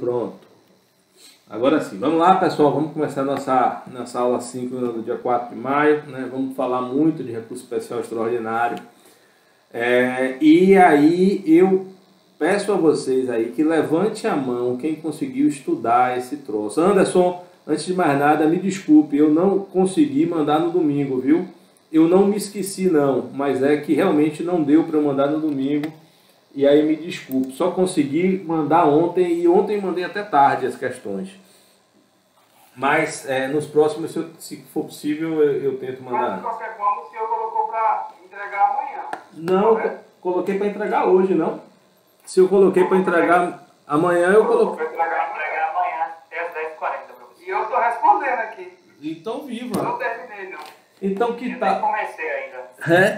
pronto. Agora sim, vamos lá, pessoal, vamos começar nossa aula 5 do dia 4 de maio, né? Vamos falar muito de recurso especial extraordinário. E aí eu peço a vocês aí que levante a mão quem conseguiu estudar esse troço. Anderson, antes de mais nada, me desculpe, eu não consegui mandar no domingo, viu? Eu não me esqueci não, mas é que realmente não deu para eu mandar no domingo. E aí me desculpe, só consegui mandar ontem e ontem mandei até tarde as questões. Mas nos próximos, se for possível, eu tento mandar. Mas de qualquer forma, o senhor colocou para entregar amanhã. Não, coloquei para entregar hoje, não. Se eu coloquei para entregar amanhã, eu coloquei. Para entregar amanhã, até às 10h40, professor. E eu estou respondendo aqui. Então viva. Não terminei, não. Então que Eu tal? nem comecei ainda.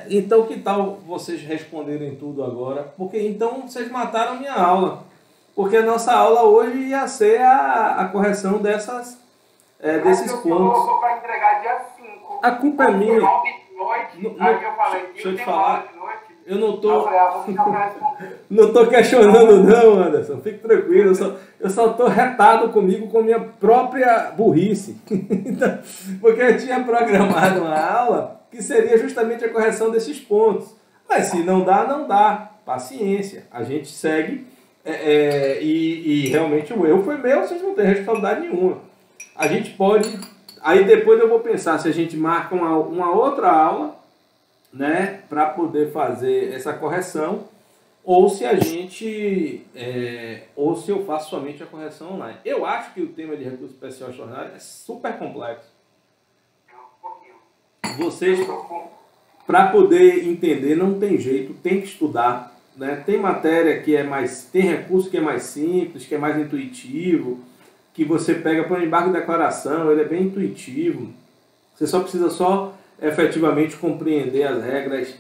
Então que tal vocês responderem tudo agora? Porque então vocês mataram a minha aula. Porque a nossa aula hoje ia ser a correção desses Mas pontos. eu colocou para entregar dia 5. A culpa é minha. 9 de noite, aí eu falei, deixa eu te tem falar. 9 de noite. Eu não tô. Eu falei, vou ficar para responder. Não tô questionando não, Anderson. Fique tranquilo. Eu só tô retado comigo com minha própria burrice. Então, porque eu tinha programado uma aula que seria justamente a correção desses pontos. Mas se não dá, não dá. Paciência. A gente segue. E realmente o erro foi meu, vocês não têm responsabilidade nenhuma. A gente pode. Aí depois eu vou pensar se a gente marca uma outra aula, né, para poder fazer essa correção, ou se a gente, ou se eu faço somente a correção online. Eu acho que o tema de recurso especial extraordinário é super complexo. Vocês, para poder entender, não tem jeito, tem que estudar, né? Tem matéria que tem recurso que é mais simples, que é mais intuitivo, que você pega para o embargo de declaração, ele é bem intuitivo. Você só precisa efetivamente compreender as regras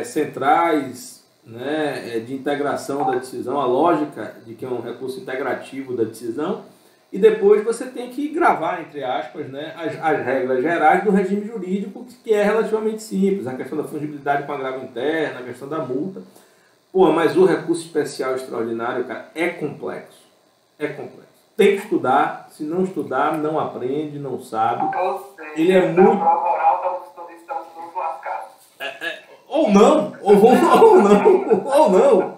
centrais, né, de integração da decisão, a lógica de que é um recurso integrativo da decisão, e depois você tem que gravar, entre aspas, né, as regras gerais do regime jurídico, que é relativamente simples, a questão da fungibilidade com agravo interno, a questão da multa. Pô, mas o recurso especial extraordinário, cara, é complexo. É complexo. Tem que estudar, se não estudar, não aprende, não sabe. Ele é muito... Ou não, ou não,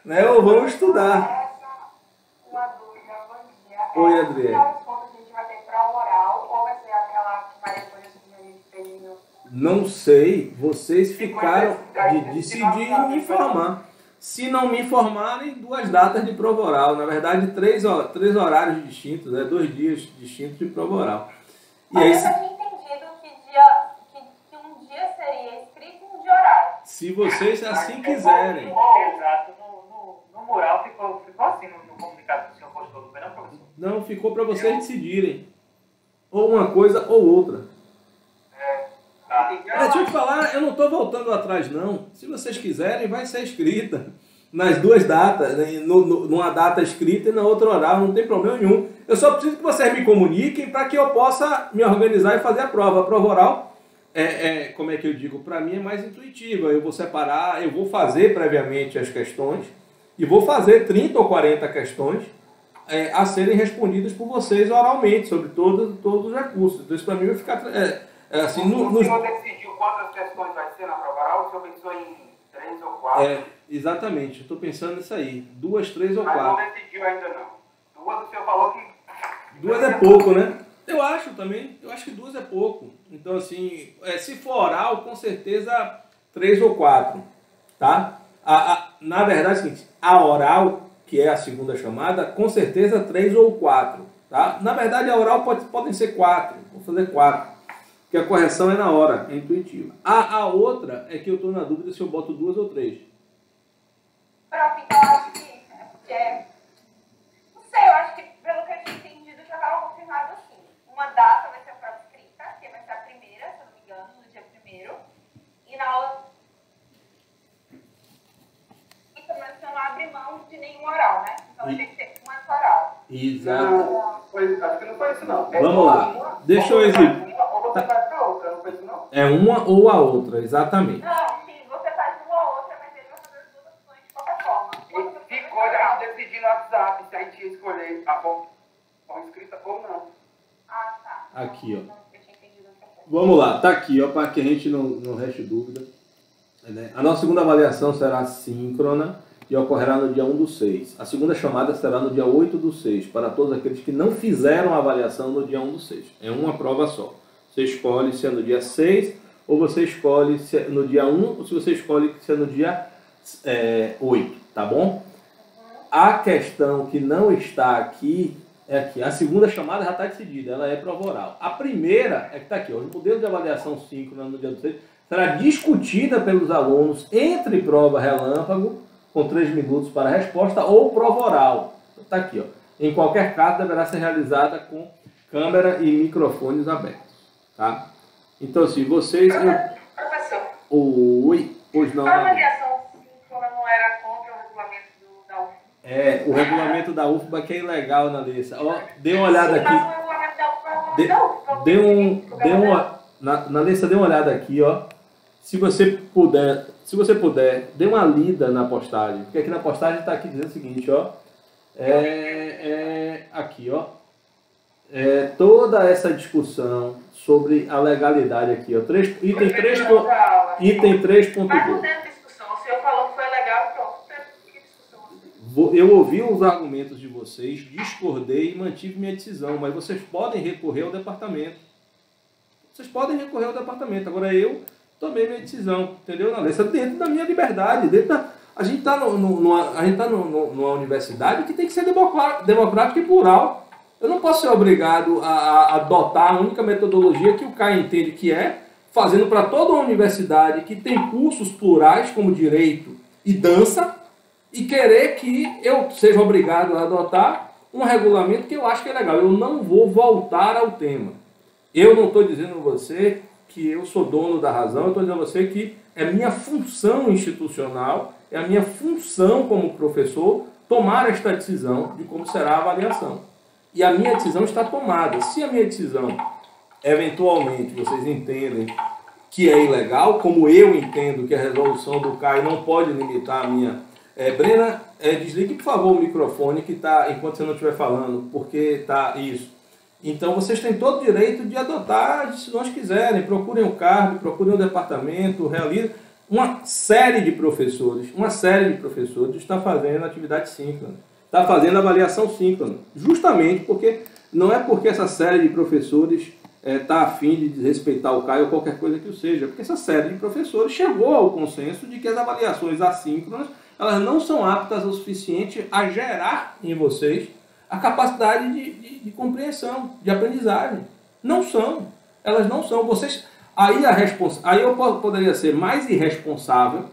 né? Ou vamos estudar. Uma dúvida, bom dia. Oi, Adriele. Quais pontos a gente vai ter prova oral ou vai ser aquela que vai depois de Não sei, vocês ficaram de decidir e me informar. Se não me informarem, 2 datas de prova oral. Na verdade, 3 horários distintos, né? 2 dias distintos de prova oral. E aí, eu tinha entendido que um dia seria escrito e um dia oral. se vocês assim quiserem. Exato. No mural ficou assim no comunicado que o senhor postou, não foi não, professor? Não, ficou para vocês decidirem. Ou uma coisa ou outra. Deixa eu te falar, eu não estou voltando atrás, não. Se vocês quiserem, vai ser escrita nas 2 datas, né? Numa data escrita e na outra oral, não tem problema nenhum. Eu só preciso que vocês me comuniquem para que eu possa me organizar e fazer a prova. A prova oral, como é que eu digo, para mim é mais intuitiva. Eu vou separar, eu vou fazer previamente as questões e vou fazer 30 ou 40 questões a serem respondidas por vocês oralmente sobre todos os recursos. Então isso para mim vai ficar... assim, o senhor decidiu quantas questões vai ser na prova oral? O senhor pensou em 3 ou 4? Exatamente, eu estou pensando nisso aí. 2, 3 ou 4. Mas não decidiu ainda não. 2 o senhor falou que... 2 é pouco, né? Eu acho também, eu acho que 2 é pouco. Então assim, se for oral, com certeza 3 ou 4, tá? Na verdade é o seguinte, a oral, que é a segunda chamada, com certeza 3 ou 4, tá? Na verdade a oral podem ser 4, vou fazer 4. Porque a correção é na hora, é intuitiva. A outra é que eu estou na dúvida se eu boto 2 ou 3. Prof, então eu acho que não sei, eu acho que pelo que eu tinha entendido já estava confirmado assim. Uma data vai ser a prova escrita, que vai ser a primeira, se eu não me engano, no dia 1º. E na aula... E também você não abre mão de nenhum oral, né? Então vai ter que ter uma só oral. Exato. Acho que não foi isso não. Vamos lá. Deixa eu exibir. Ou você vai para outra, não foi isso não? É uma ou a outra, exatamente. Não, sim, você faz uma ou outra, mas ele vai fazer as 2 opções de qualquer forma. E ficou a gente decidir no WhatsApp se a gente ia escolher escolher a forma escrita ou não. Ah, tá. Aqui, ó. Eu tinha entendido outra coisa. Vamos lá, tá aqui, ó, para que a gente não reste dúvida. Né? A nossa segunda avaliação será síncrona e ocorrerá no dia 1/6. A segunda chamada será no dia 8/6, para todos aqueles que não fizeram a avaliação no dia 1/6. É uma prova só. Você escolhe se é no dia 6, ou você escolhe se é no dia 1, ou se você escolhe se é no dia 8, tá bom? A questão que não está aqui é aqui. A segunda chamada já está decidida, ela é prova oral. A primeira é que está aqui, ó, o modelo de avaliação síncrona no dia 6 será discutida pelos alunos entre prova relâmpago, com 3 minutos para a resposta, ou prova oral. Está aqui, ó. Em qualquer caso, deverá ser realizada com câmera e microfones abertos. Tá? Então, se vocês... Professor, Oi, pois não. a avaliação síncrona não era contra o regulamento da UFBA? O regulamento da UFBA que é ilegal, Analissa. Ó, dê uma olhada Sim, aqui. mas o regulamento da UFBA é o regulamento da UFBA. Analissa, dê uma olhada aqui, ó. Se você puder, dê uma lida na postagem. Porque aqui na postagem está aqui dizendo o seguinte, ó. Aqui, ó. Toda essa discussão sobre a legalidade aqui, ó. Item 3.2. Mas não teve discussão. O senhor falou que foi legal e pronto. Que discussão? Eu ouvi os argumentos de vocês, discordei e mantive minha decisão, mas vocês podem recorrer ao departamento. Agora eu tomei minha decisão, entendeu? Dentro da minha liberdade, a gente está numa universidade que tem que ser democrática e plural. Eu não posso ser obrigado a adotar a única metodologia que o CAI entende que é, fazendo para toda uma universidade que tem cursos plurais como direito e dança, e querer que eu seja obrigado a adotar um regulamento que eu acho que é legal. Eu não vou voltar ao tema. Eu não estou dizendo a você que eu sou dono da razão, eu estou dizendo a você que é minha função institucional, é a minha função como professor tomar esta decisão de como será a avaliação. E a minha decisão está tomada. Se a minha decisão, eventualmente, vocês entendem que é ilegal, como eu entendo que a resolução do CAI não pode limitar a minha... Brena, desligue, por favor, o microfone que está, enquanto você não estiver falando, porque está isso. Então, vocês têm todo o direito de adotar as decisões que quiserem. Procurem o CARB, procurem o departamento, realizem. Uma série de professores está fazendo atividade síncrona. Está fazendo avaliação síncrona. Justamente porque não é porque essa série de professores está a fim de desrespeitar o CAI ou qualquer coisa que o seja. Porque essa série de professores chegou ao consenso de que as avaliações assíncronas elas não são aptas o suficiente a gerar em vocês a capacidade de compreensão, de aprendizagem. Não são. Elas não são. Aí eu poderia ser mais irresponsável.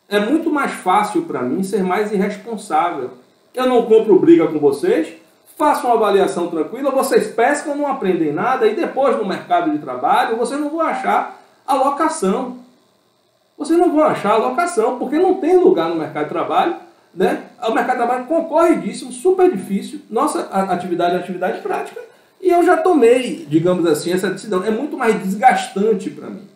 É muito mais fácil para mim ser mais irresponsável. Eu não compro briga com vocês, faço uma avaliação tranquila, vocês pescam, não aprendem nada, e depois no mercado de trabalho vocês não vão achar alocação. Vocês não vão achar alocação, porque não tem lugar no mercado de trabalho. Né? O mercado de trabalho concorridíssimo, super difícil. Nossa atividade é uma atividade prática. E eu já tomei, digamos assim, essa decisão. É muito mais desgastante para mim.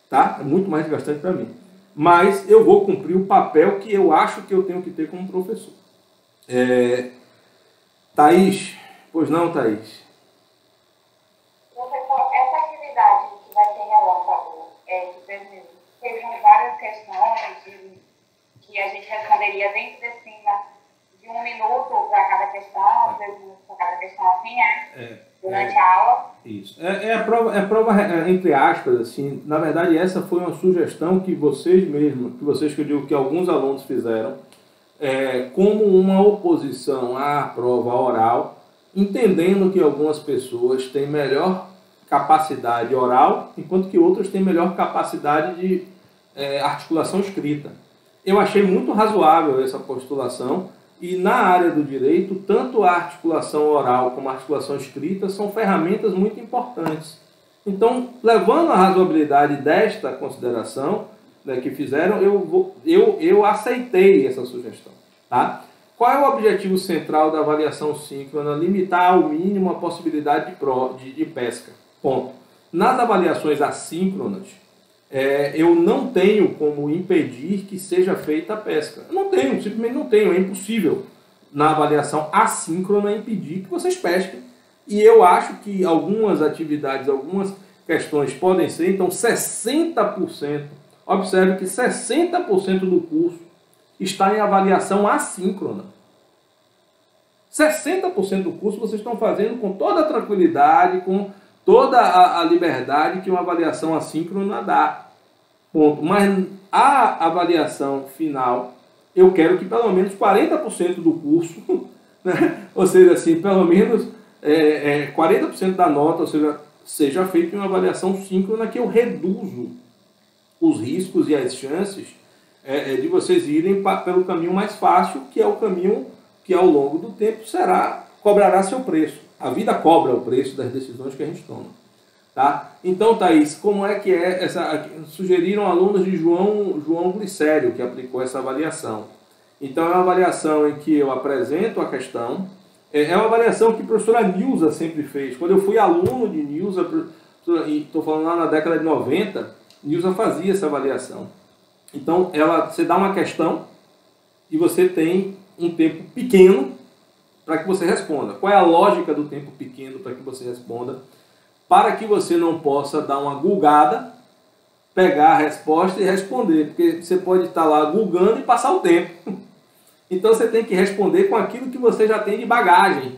Tá? É muito mais desgastante para mim. Mas eu vou cumprir o papel que eu acho que eu tenho que ter como professor. Thaís? Pois não, Thaís? Professor, essa atividade que vai ter relâmpago, teve várias questões que a gente responderia dentro de 1 minuto para cada questão, 3 minutos para cada questão, assim, durante a aula. Isso. A prova, entre aspas, assim, na verdade essa foi uma sugestão que vocês mesmos, que eu digo que alguns alunos fizeram, como uma oposição à prova oral, entendendo que algumas pessoas têm melhor capacidade oral, enquanto que outras têm melhor capacidade de articulação escrita. Eu achei muito razoável essa postulação e na área do direito, tanto a articulação oral como a articulação escrita são ferramentas muito importantes. Então, levando a razoabilidade desta consideração, né, que fizeram, eu aceitei essa sugestão. Tá? Qual é o objetivo central da avaliação síncrona? Limitar ao mínimo a possibilidade de pesca. Ponto. Nas avaliações assíncronas, eu não tenho como impedir que seja feita a pesca. Eu não tenho, simplesmente não tenho, é impossível na avaliação assíncrona impedir que vocês pesquem. E eu acho que algumas atividades, algumas questões podem ser, então 60%, observe que 60% do curso está em avaliação assíncrona. 60% do curso vocês estão fazendo com toda a tranquilidade, com toda a liberdade que uma avaliação assíncrona dá. Ponto. Mas a avaliação final, eu quero que pelo menos 40% do curso, né? Ou seja, assim, pelo menos 40% da nota, ou seja feita em uma avaliação síncrona, que eu reduzo os riscos e as chances de vocês irem pelo caminho mais fácil, que é o caminho que ao longo do tempo cobrará seu preço. A vida cobra o preço das decisões que a gente toma. Tá? Então, Thaís, como é que é essa... Sugeriram alunos de João Glicério, que aplicou essa avaliação. Então, é uma avaliação em que eu apresento a questão. É uma avaliação que a professora Nilza sempre fez. Quando eu fui aluno de Nilza, estou falando lá na década de 90, Nilza fazia essa avaliação. Então, você dá uma questão e você tem um tempo pequeno para que você responda. Qual é a lógica do tempo pequeno para que você responda? Para que você não possa dar uma gulgada, pegar a resposta e responder. Porque você pode estar lá gulgando e passar o tempo. Então você tem que responder com aquilo que você já tem de bagagem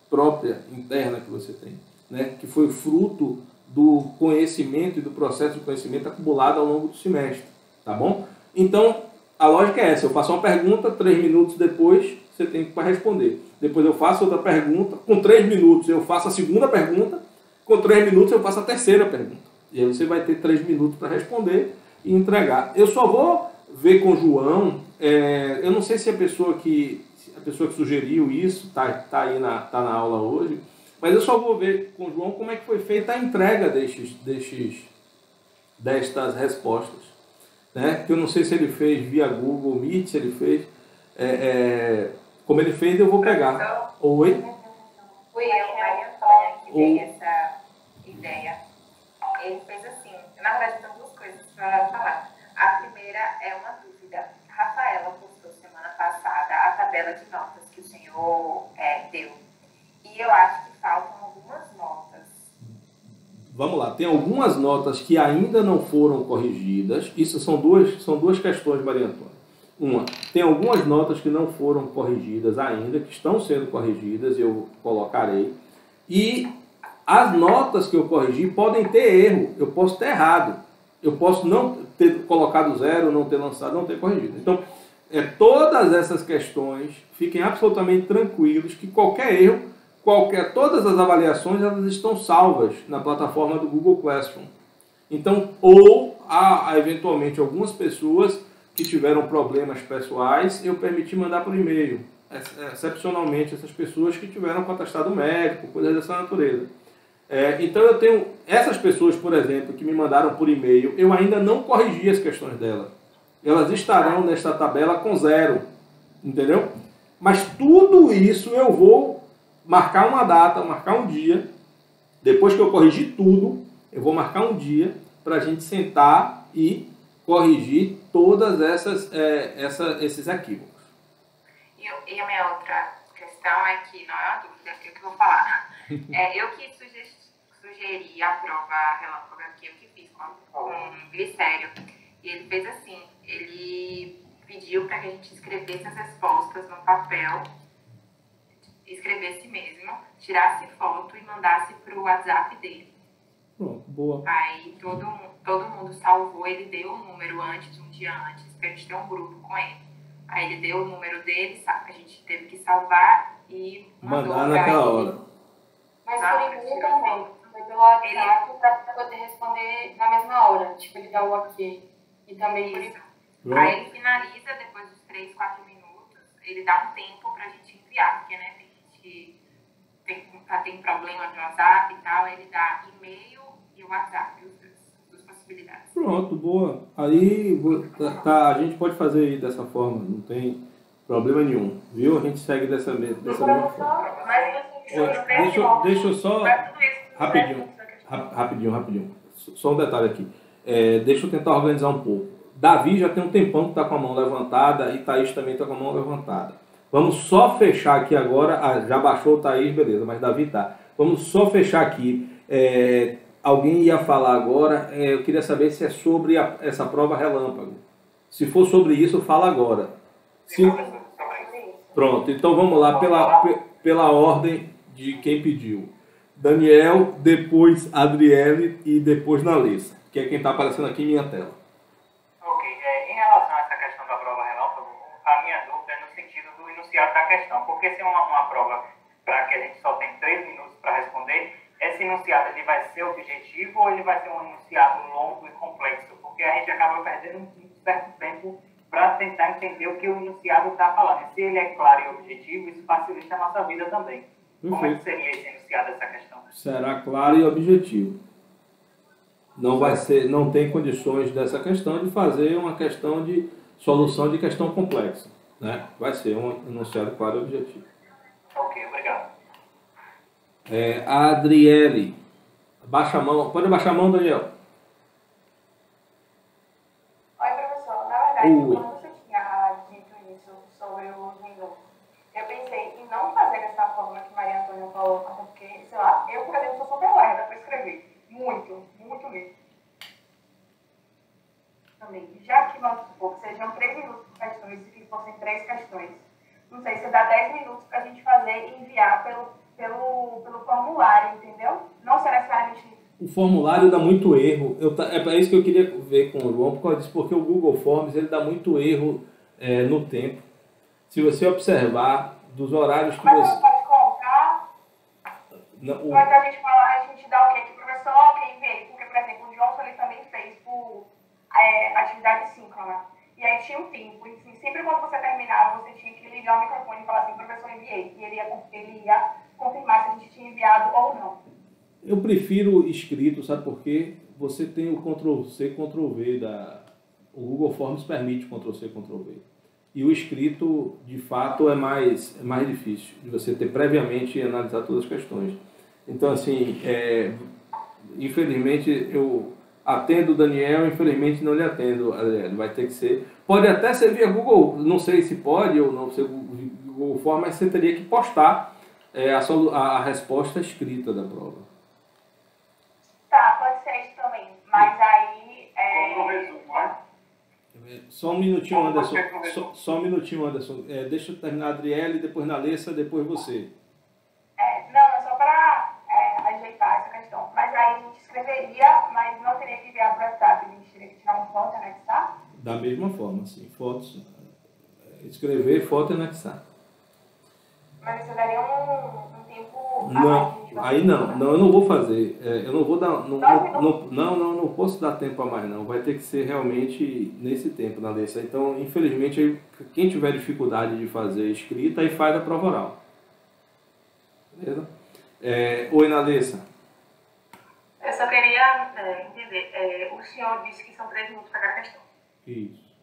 própria, interna que você tem, né? Que foi fruto do conhecimento e do processo de conhecimento acumulado ao longo do semestre. Tá bom? Então, a lógica é essa. Eu faço uma pergunta, 3 minutos depois você tem que responder. Depois eu faço outra pergunta, com 3 minutos eu faço a segunda pergunta, com 3 minutos eu faço a terceira pergunta. E aí você vai ter 3 minutos para responder e entregar. Eu só vou ver com o João, eu não sei se a pessoa que sugeriu isso está aí na aula hoje, mas eu só vou ver com o João como é que foi feita a entrega destas respostas. Né? Que eu não sei se ele fez via Google Meet, se ele fez... como ele fez, eu vou pegar. Oi? Fui eu, Maria Antônia, que dei essa ideia. Ele fez assim, na verdade tem duas coisas para falar. A primeira é uma dúvida. Rafaela postou semana passada a tabela de notas que o senhor deu. E eu acho que faltam algumas notas. Vamos lá, tem algumas notas que ainda não foram corrigidas. Isso são duas questões, Maria Antônia. Uma, tem algumas notas que não foram corrigidas ainda, que estão sendo corrigidas, eu colocarei. E as notas que eu corrigi podem ter erro, eu posso ter errado. Eu posso não ter colocado 0, não ter lançado, não ter corrigido. Então, todas essas questões, fiquem absolutamente tranquilos que qualquer erro, todas as avaliações, elas estão salvas na plataforma do Google Classroom. Então, ou há eventualmente algumas pessoas que tiveram problemas pessoais, eu permiti mandar por e-mail. Excepcionalmente, essas pessoas que tiveram com atestado médico, coisas dessa natureza. Então eu tenho essas pessoas, por exemplo, que me mandaram por e-mail, eu ainda não corrigi as questões dela. Elas estarão nesta tabela com 0, entendeu? Mas tudo isso eu vou marcar uma data, marcar um dia, depois que eu corrigir tudo, eu vou marcar um dia para a gente sentar e corrigir todas esses equívocos. E a minha outra questão é que, não é uma dúvida, é o que eu vou falar. Eu que sugeri a prova relâmpago aqui, eu que fiz com o Glicério. E ele fez assim, ele pediu para que a gente escrevesse as respostas no papel, escrevesse mesmo, tirasse foto e mandasse para o WhatsApp dele. Pronto, boa. Aí todo mundo salvou, ele deu o número um dia antes, porque a gente tem um grupo com ele. Aí ele deu o número dele, a gente teve que salvar e mandar naquela hora. Mas por e-mail também, foi pelo WhatsApp para poder responder na mesma hora. Tipo, ele dá o ok. E também por e-mail. Aí ele finaliza depois dos 3, 4 minutos, ele dá um tempo pra gente enviar, porque né, tem problema no WhatsApp e tal, ele dá e-mail e o WhatsApp, as duas possibilidades. Pronto, boa. Aí a gente pode fazer aí dessa forma, não tem problema nenhum, viu? A gente segue dessa mesma forma. Deixa eu só... Rapidinho. Só um detalhe aqui. Deixa eu tentar organizar um pouco. Davi já tem um tempão que está com a mão levantada e Thaís também está com a mão levantada. Vamos só fechar aqui agora. Já baixou o Thaís, beleza, mas Davi tá. Vamos só fechar aqui. Alguém ia falar agora. Eu queria saber se é sobre essa prova relâmpago. Se for sobre isso, fala agora. Pronto, então vamos lá pela ordem de quem pediu. Daniel, depois Adriele e depois Nalissa, que é quem está aparecendo aqui em minha tela. Ok, em relação a essa questão da prova relâmpago, a minha dúvida é no sentido do enunciado da questão, porque se é uma prova para que a gente só tem 3 minutos para responder, esse enunciado ele vai ser objetivo ou ele vai ser um enunciado longo e complexo? Porque a gente acaba perdendo um certo tempo para tentar entender o que o enunciado está falando. E se ele é claro e objetivo, isso facilita a nossa vida também. Perfeito. Como é que seria esse enunciado dessa questão? Será claro e objetivo. Não tem condições dessa questão de fazer uma questão de solução de questão complexa, né? Vai ser um enunciado claro e objetivo. Ok, obrigado. A Adriele, baixa a mão. Pode baixar a mão, Daniel. Oi, professor. Na verdade, quando você tinha dito isso sobre os minutos, eu pensei em não fazer dessa forma que Maria Antônia falou, porque, sei lá, eu, por exemplo, sou super lerda para escrever. Muito mesmo. Também. Já que, vamos supor, que sejam 3 minutos por questões e que fossem 3 questões, não sei se dá 10 minutos para a gente fazer e enviar pelo formulário, entendeu? Não ser necessariamente... O formulário dá muito erro. É para isso que eu queria ver com o João, por causa disso, porque o Google Forms ele dá muito erro no tempo. Se você observar dos horários que Mas você... você pode colocar... Mas a gente fala, a gente dá o quê? Que o professor quem vê, porque, por exemplo, o João ele também fez por atividade síncrona. E aí tinha um tempo. Enfim, sempre quando você terminava, você tinha que ligar o microfone e falar assim, professor, enviei. E ele ia confirmar se a gente tinha enviado ou não. Eu prefiro escrito, sabe por quê? Você tem o Ctrl+C, Ctrl+V o Google Forms permite Ctrl+C, Ctrl+V. E o escrito, de fato, é mais difícil de você ter previamente analisado todas as questões. Então, assim, infelizmente, eu atendo o Daniel, infelizmente não lhe atendo, Adriano. Vai ter que ser... Pode até ser via Google, não sei se pode ou não ser Google Forms, mas você teria que postar a resposta escrita da prova. Tá, pode ser isso também. Mas aí... Como resumo, né? Só um minutinho, Anderson. Só um minutinho, Anderson. Deixa eu terminar a Adriele, depois Nalessa, depois você. Não, é só para ajeitar essa questão. Mas aí a gente escreveria, mas não teria que enviar para o WhatsApp. A gente teria que tirar uma foto e anexar? Da mesma forma, sim. Fotos. Escrever, foto e anexar. Mas isso daria um tempo... Não, aí não. Não, eu não vou fazer. Eu não vou dar... Não posso dar tempo a mais, não. Vai ter que ser realmente nesse tempo, Nalessa. Então, infelizmente, quem tiver dificuldade de fazer escrita, aí faz a prova oral. Beleza? Oi, Nalessa. Eu só queria entender. O senhor disse que são 3 minutos para cada questão. Isso.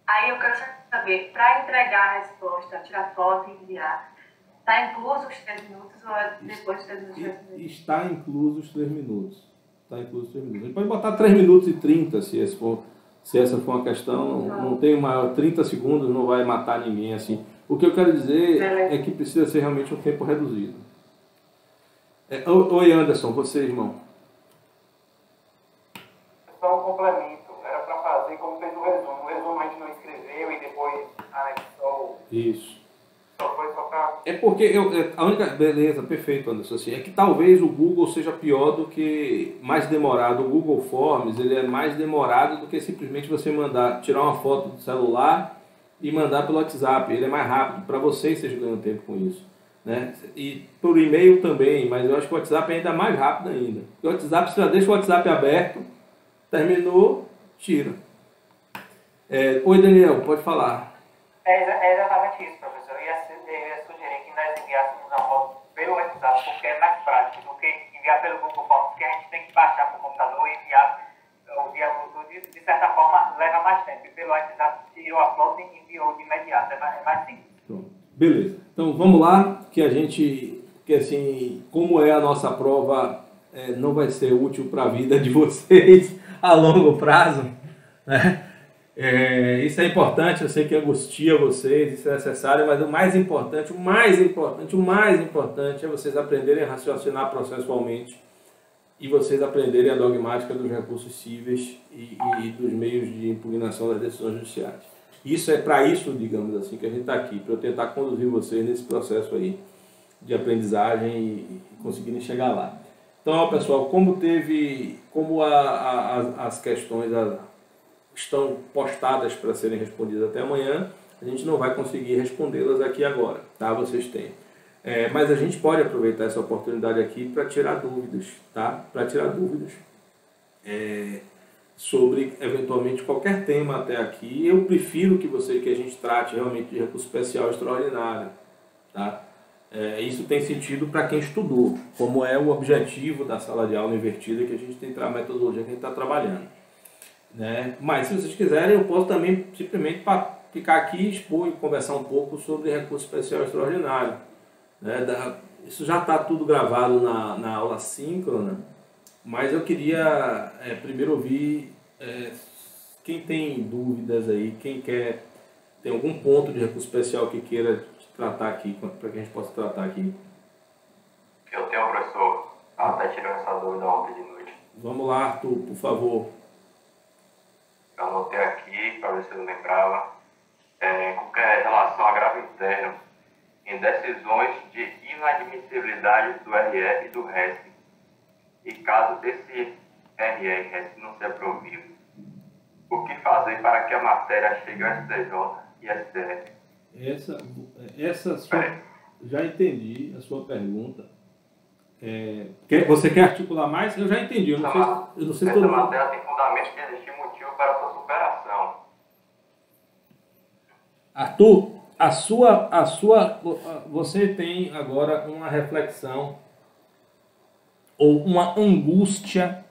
Aí eu quero saber, para entregar a resposta, tirar foto e enviar, está incluso os 3 minutos ou é depois dos 3 minutos? Está incluso os 3 minutos. Está incluso os 3 minutos. A gente pode botar 3 minutos e 30, se essa for uma questão. Não tem maior 30 segundos, não vai matar ninguém assim. O que eu quero dizer é que precisa ser realmente um tempo reduzido. Oi, Anderson, você, irmão. Só um complemento. Era para fazer como fez o resumo. O resumo a gente não escreveu e depois anexou. Isso. Só foi só para... É porque a única... Beleza, perfeito, Anderson. Assim, é que talvez o Google seja pior do que... Mais demorado. O Google Forms, ele é mais demorado do que simplesmente você tirar uma foto do celular e mandar pelo WhatsApp. Ele é mais rápido. Para vocês ganham tempo com isso. Né? E por e-mail também, mas eu acho que o WhatsApp é ainda mais rápido ainda. O WhatsApp, você já deixa o WhatsApp aberto, terminou, tira. Oi, Daniel, pode falar. É exatamente isso, professor. Eu ia sugerir que nós enviássemos uma foto pelo WhatsApp, porque é mais prático do que enviar pelo Google Forms, porque a gente tem que baixar para o computador e enviar via Bluetooth, de certa forma leva mais tempo. E pelo WhatsApp tirou a foto e enviou de imediato, é mais simples. Pronto. Beleza. Então vamos lá, que assim, como é a nossa prova não vai ser útil para a vida de vocês a longo prazo, né? Isso é importante, eu sei que angustia vocês, isso é necessário, mas o mais importante é vocês aprenderem a raciocinar processualmente e vocês aprenderem a dogmática dos recursos cíveis e dos meios de impugnação das decisões judiciais. Isso é para isso, digamos assim, que a gente está aqui, para eu tentar conduzir vocês nesse processo aí de aprendizagem e conseguirem chegar lá. Então, ó, pessoal, como as questões estão postadas para serem respondidas até amanhã, a gente não vai conseguir respondê-las aqui agora, tá? Vocês têm. Mas a gente pode aproveitar essa oportunidade aqui para tirar dúvidas, tá? Para tirar dúvidas sobre, eventualmente, qualquer tema até aqui. Eu prefiro que a gente trate realmente de recurso especial extraordinário, tá? Isso tem sentido para quem estudou, como é o objetivo da sala de aula invertida, que a gente tem a metodologia que a gente está trabalhando, né? Mas, se vocês quiserem, eu posso também simplesmente ficar aqui, expor e conversar um pouco sobre recurso especial extraordinário, né? Isso já está tudo gravado na aula síncrona, mas eu queria primeiro ouvir quem tem dúvidas aí, quem tem algum ponto de recurso especial que queira tratar aqui, para que a gente possa tratar aqui. Eu tenho, professor, até tirando essa dúvida ontem de noite. Vamos lá, Arthur, por favor. Eu anotei aqui, para ver se eu não lembrava, com relação a agravo interno, em decisões de inadmissibilidade do RE e do RESP, e caso esse RE e RESP não se aprovido, o que fazer para que a matéria chegue ao STJ e STF? Já entendi a sua pergunta. Você quer articular mais? Eu já entendi. Eu não sei essa matéria tem fundamento de existir motivo para a sua superação. Arthur, você tem agora uma reflexão ou uma angústia,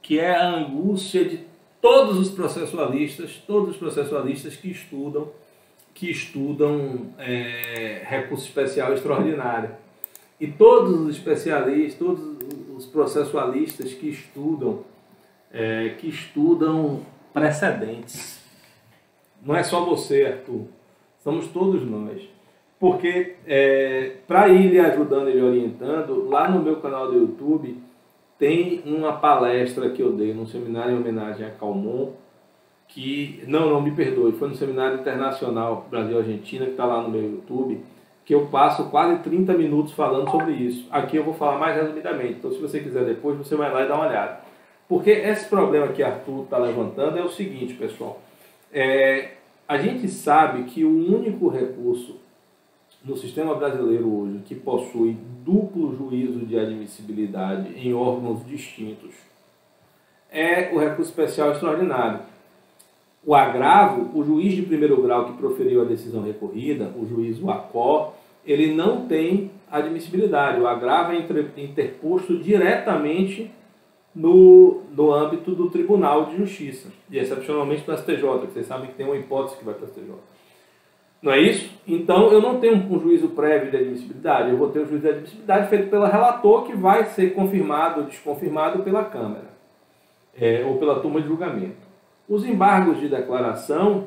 que é a angústia de todos os processualistas que estudam recurso especial extraordinário. E todos os especialistas, todos os processualistas que estudam precedentes. Não é só você, Arthur. Somos todos nós. Porque, para ir lhe ajudando e lhe orientando, lá no meu canal do YouTube tem uma palestra que eu dei num seminário em homenagem a Calmon, que, não me perdoe, foi no Seminário Internacional Brasil-Argentina, que está lá no meu YouTube, que eu passo quase 30 minutos falando sobre isso. Aqui eu vou falar mais resumidamente, então se você quiser depois, você vai lá e dá uma olhada. Porque esse problema que Arthur está levantando é o seguinte, pessoal. A gente sabe que o único recurso no sistema brasileiro hoje que possui duplo juízo de admissibilidade em órgãos distintos é o recurso especial extraordinário. O agravo, o juiz de primeiro grau que proferiu a decisão recorrida, o juiz ACO, ele não tem admissibilidade. O agravo é interposto diretamente no âmbito do Tribunal de Justiça, e excepcionalmente do STJ, que vocês sabem que tem uma hipótese que vai para o STJ. Não é isso? Então, eu não tenho um juízo prévio de admissibilidade, eu vou ter um juízo de admissibilidade feito pelo relator, que vai ser confirmado ou desconfirmado pela Câmara, ou pela turma de julgamento. Os embargos de declaração,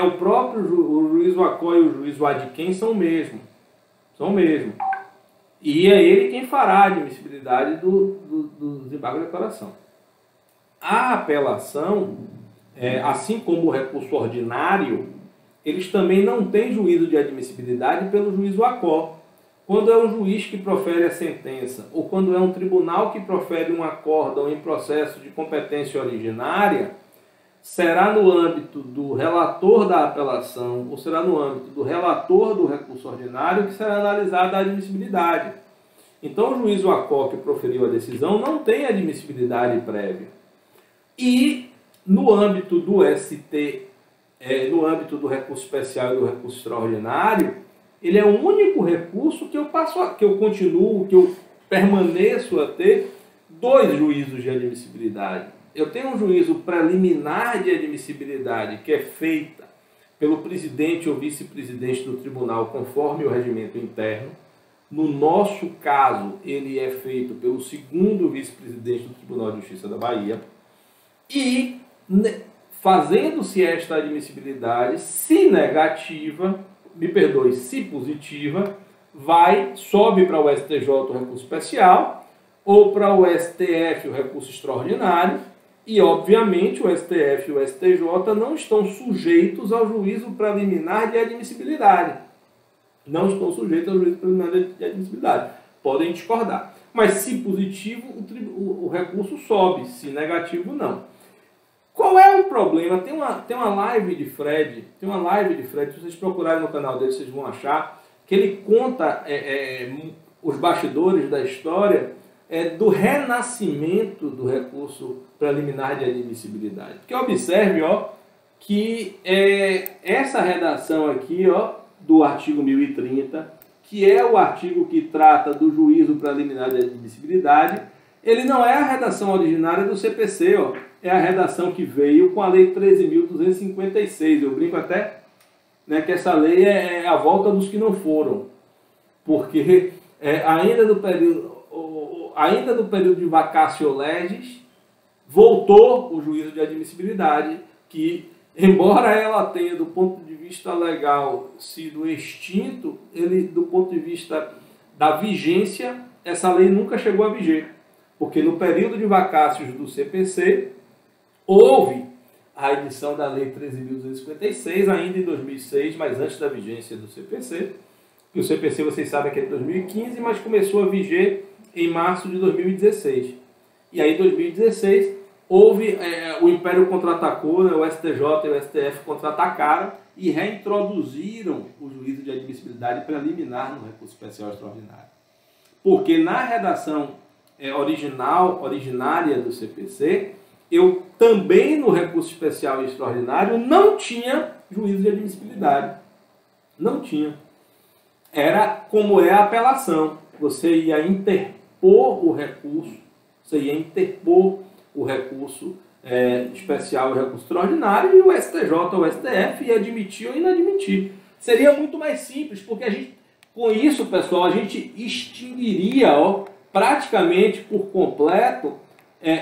o próprio o juízo ACO e o juízo ADQUEM são o mesmo. São o mesmo. E é ele quem fará a admissibilidade dos embargos de declaração. A apelação, assim como o recurso ordinário, eles também não têm juízo de admissibilidade pelo juízo ACO. Quando é um juiz que profere a sentença, ou quando é um tribunal que profere um acórdão em processo de competência originária, será no âmbito do relator da apelação ou será no âmbito do relator do recurso ordinário que será analisada a admissibilidade. Então, o juiz ACO que proferiu a decisão não tem admissibilidade prévia. E, no âmbito do ST, no âmbito do recurso especial e do recurso extraordinário, ele é o único recurso que eu permaneço a ter dois juízos de admissibilidade. Eu tenho um juízo preliminar de admissibilidade que é feita pelo presidente ou vice-presidente do tribunal conforme o regimento interno, No nosso caso, ele é feito pelo segundo vice-presidente do Tribunal de Justiça da Bahia. E, fazendo-se esta admissibilidade, se negativa, me perdoe, se positiva, sobe para o STJ o recurso especial, ou para o STF o recurso extraordinário, e, obviamente, o STF e o STJ não estão sujeitos ao juízo preliminar de admissibilidade. Não estão sujeitos ao juízo preliminar de admissibilidade. Podem discordar. Mas, se positivo, o recurso sobe. Se negativo, não. Qual é o problema? Tem uma live de Fred, se vocês procurarem no canal dele, vocês vão achar, que ele conta os bastidores da história do renascimento do recurso preliminar de admissibilidade. Porque observe, que essa redação aqui, do artigo 1030, que é o artigo que trata do juízo preliminar de admissibilidade, ele não é a redação originária do CPC, é a redação que veio com a Lei 13.256. Eu brinco até, né, que essa lei é a volta dos que não foram, porque ainda do período de vacatio legis, voltou o juízo de admissibilidade, que, embora ela tenha, do ponto de vista legal, sido extinto, ele, do ponto de vista da vigência, essa lei nunca chegou a viger, porque no período de vacácios do CPC, houve a edição da Lei 13.256, ainda em 2006, mas antes da vigência do CPC, que o CPC, vocês sabem que é de 2015, mas começou a viger em março de 2016. E aí, em 2016, houve o Império contra-atacou, né, o STJ e o STF contra-atacaram e reintroduziram o juízo de admissibilidade preliminar no recurso especial extraordinário. Porque na redação originária do CPC, eu também no recurso especial e extraordinário não tinha juízo de admissibilidade. Não tinha. Era como é a apelação. Você ia interpor o recurso, especial e o recurso extraordinário, e o STJ ou o STF ia admitir ou inadmitir. Seria muito mais simples, porque com isso, pessoal, a gente extinguiria praticamente por completo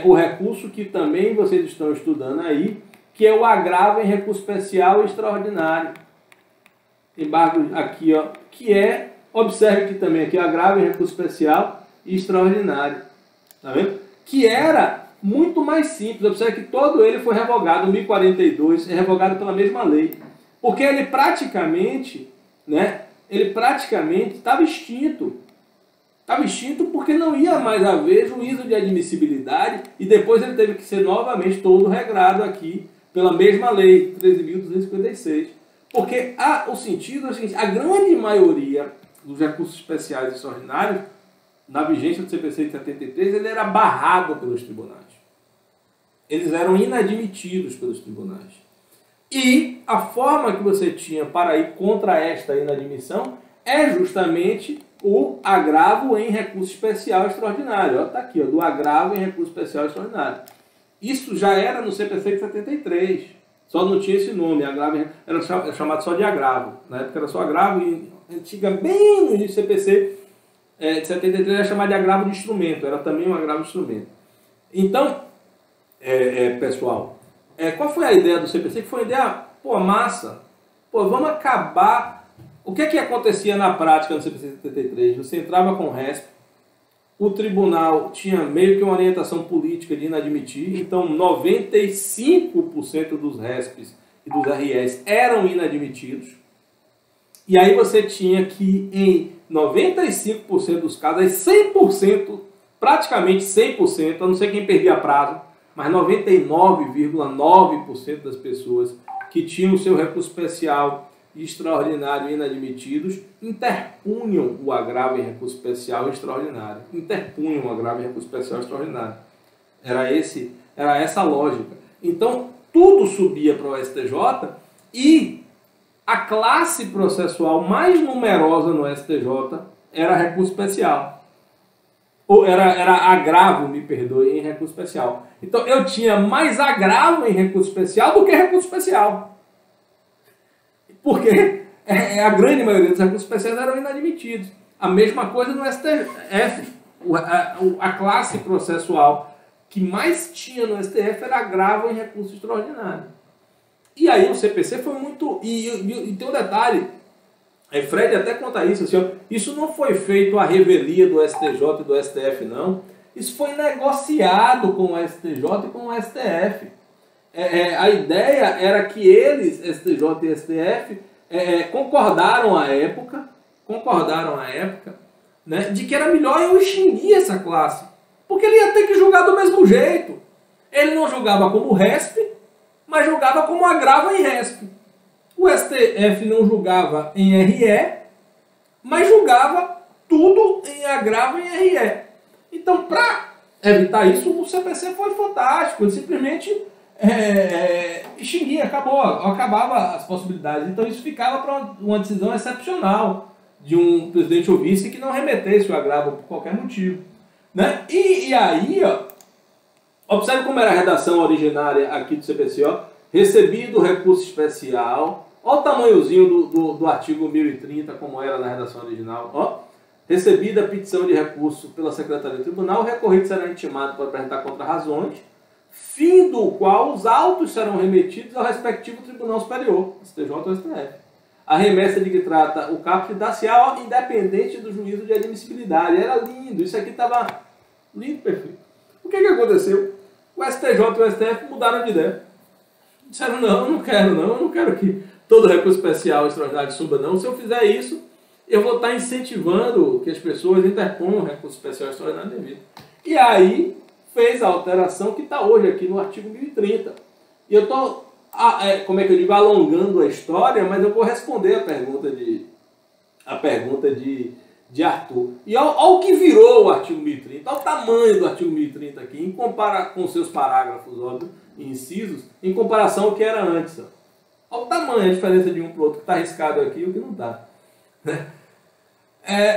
o recurso que também vocês estão estudando aí, que é o agravo em recurso especial e extraordinário. Embargo aqui, que observe aqui também, aqui, agravo em recurso especial e extraordinário. Tá vendo? Que era muito mais simples. Observe que todo ele foi revogado, o 1042, é revogado pela mesma lei. Porque ele praticamente estava extinto. Estava extinto porque não ia mais haver juízo de admissibilidade e depois ele teve que ser novamente todo regrado aqui pela mesma lei, 13.256. Porque o sentido é o seguinte, a grande maioria dos recursos especiais e extraordinários, na vigência do CPC de 73, ele era barrado pelos tribunais. Eles eram inadmitidos pelos tribunais. E a forma que você tinha para ir contra esta inadmissão é justamente o agravo em recurso especial extraordinário. Está aqui, do agravo em recurso especial extraordinário. Isso já era no CPC de 73. Só não tinha esse nome. Agravo, era chamado só de agravo. Na época era só agravo e antiga, bem no início do CPC de 73 era chamado de agravo de instrumento. Era também um agravo de instrumento. Então, pessoal, qual foi a ideia do CPC? Que foi uma ideia, massa. Vamos acabar. O que acontecia na prática no CPC 73? Você entrava com o RESP, o tribunal tinha meio que uma orientação política de inadmitir, então 95% dos RESPs e dos REs eram inadmitidos, e aí você tinha que, em 95% dos casos, 100%, praticamente 100%, a não ser quem perdia prazo, mas 99,9% das pessoas que tinham o seu recurso especial e extraordinário inadmitidos, interpunham o agravo em recurso especial e extraordinário. Interpunham o agravo em recurso especial e extraordinário. Era essa a lógica. Então, tudo subia para o STJ e a classe processual mais numerosa no STJ era recurso especial. Ou era agravo, me perdoe, em recurso especial. Então, eu tinha mais agravo em recurso especial do que recurso especial. Porque a grande maioria dos recursos especiais eram inadmitidos. A mesma coisa no STF. A classe processual que mais tinha no STF era agravo em recurso extraordinário. E aí o CPC foi muito... E tem um detalhe, Fred até conta isso, assim, ó, isso não foi feito à revelia do STJ e do STF, não. Isso foi negociado com o STJ e com o STF. A ideia era que eles, STJ e STF, concordaram à época, né, de que era melhor eu extinguir essa classe. Porque ele ia ter que julgar do mesmo jeito. Ele não julgava como RESP, mas julgava como agravo em RESP. O STF não julgava em RE, mas julgava tudo em agravo em RE. Então, para evitar isso, o CPC foi fantástico. Ele simplesmente extinguia, acabava as possibilidades. Então, isso ficava para uma decisão excepcional de um presidente ou vice que não remetesse o agravo por qualquer motivo. Né? E aí, ó, observe como era a redação originária aqui do CPC, ó. Recebido o recurso especial, olha o tamanhozinho do artigo 1030, como era na redação original, ó. Recebida a petição de recurso pela Secretaria do Tribunal, o recorrido será intimado para apresentar contrarrazões, fim do qual os autos serão remetidos ao respectivo Tribunal Superior, STJ ou STF. A remessa de que trata o caput dar-se-á independente do juízo de admissibilidade. Era lindo, isso aqui estava lindo, perfeito. O que aconteceu? O STJ e o STF mudaram de ideia. Disseram, não, eu não quero que todo recurso especial extraordinário suba, não. Se eu fizer isso, eu vou estar incentivando que as pessoas interponham recurso especial extraordinário devido. E aí, fez a alteração que está hoje aqui no artigo 1030. E eu estou, alongando a história, mas eu vou responder a pergunta de Arthur. E olha o que virou o artigo 1030, olha o tamanho do artigo 1030 aqui, em comparação com seus parágrafos, óbvio, e incisos, em comparação ao que era antes. Olha o tamanho, a diferença de um para o outro, que está arriscado aqui e o que não está.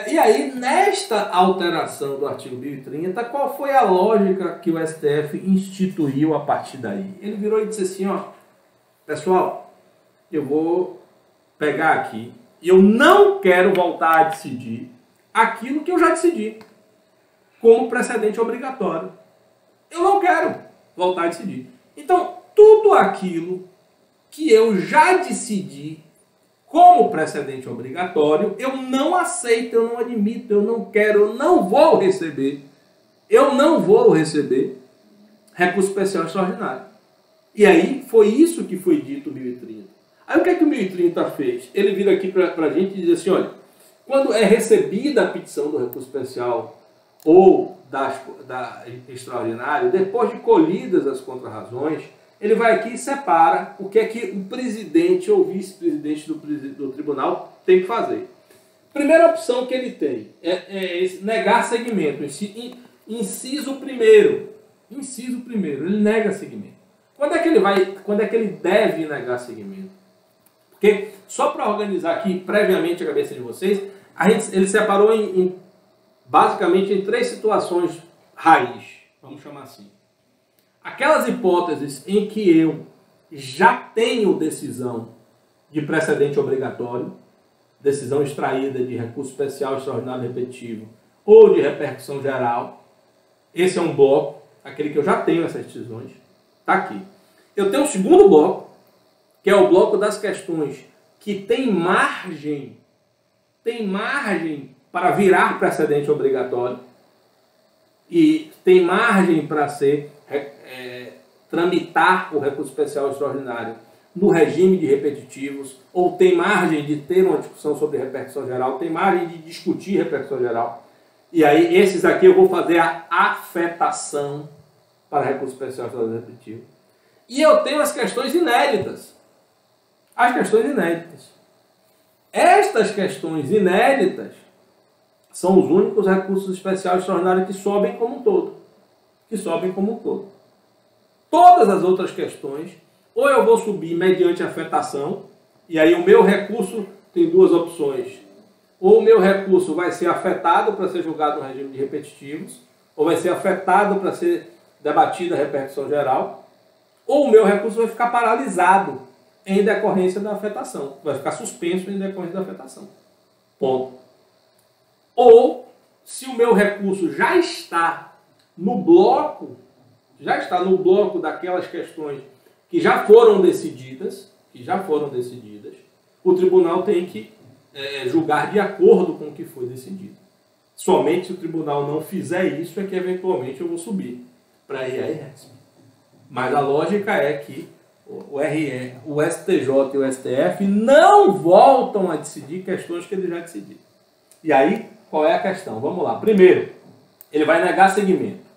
E aí, nesta alteração do artigo 1030, qual foi a lógica que o STF instituiu a partir daí? Ele virou e disse assim, ó, pessoal, eu vou pegar aqui e eu não quero voltar a decidir aquilo que eu já decidi como precedente obrigatório. Eu não quero voltar a decidir. Então, tudo aquilo que eu já decidi como precedente obrigatório, eu não aceito, eu não admito, eu não quero, eu não vou receber recurso especial extraordinário. E aí, foi isso que foi dito no 1030. Aí, o que é que o 1030 fez? Ele vira aqui para a gente e diz assim, olha, quando é recebida a petição do recurso especial ou da extraordinário, depois de colhidas as contrarrazões, ele vai aqui e separa o que é que o presidente ou vice-presidente do tribunal tem que fazer. Primeira opção que ele tem é negar seguimento. Inciso primeiro, ele nega seguimento. Quando é que ele deve negar seguimento? Porque, só para organizar aqui previamente a cabeça de vocês, ele separou basicamente em 3 situações raiz, vamos chamar assim. Aquelas hipóteses em que eu já tenho decisão de precedente obrigatório, decisão extraída de recurso especial extraordinário repetitivo ou de repercussão geral, esse é um bloco, aquele que eu já tenho essas decisões, está aqui. Eu tenho um segundo bloco, que é o bloco das questões que tem margem para virar precedente obrigatório e tem margem para tramitar o recurso especial extraordinário no regime de repetitivos, ou tem margem de ter uma discussão sobre repercussão geral, tem margem de discutir repercussão geral. E aí, esses aqui eu vou fazer a afetação para recurso especial extraordinário repetitivo. E eu tenho as questões inéditas. Estas questões inéditas são os únicos recursos especiais extraordinários que sobem como um todo. Todas as outras questões, ou eu vou subir mediante afetação, e aí o meu recurso tem 2 opções. Ou o meu recurso vai ser afetado para ser julgado no regime de repetitivos, ou vai ser afetado para ser debatida a repercussão geral, ou o meu recurso vai ficar paralisado em decorrência da afetação. Vai ficar suspenso em decorrência da afetação. Ponto. ou se o meu recurso já está no bloco daquelas questões que já foram decididas, o tribunal tem que julgar de acordo com o que foi decidido. Somente se o tribunal não fizer isso é que eventualmente eu vou subir para IARRESP. Mas a lógica é que o STJ e o STF não voltam a decidir questões que eles já decidiram. E aí, qual é a questão? Vamos lá. Primeiro, ele vai negar seguimento.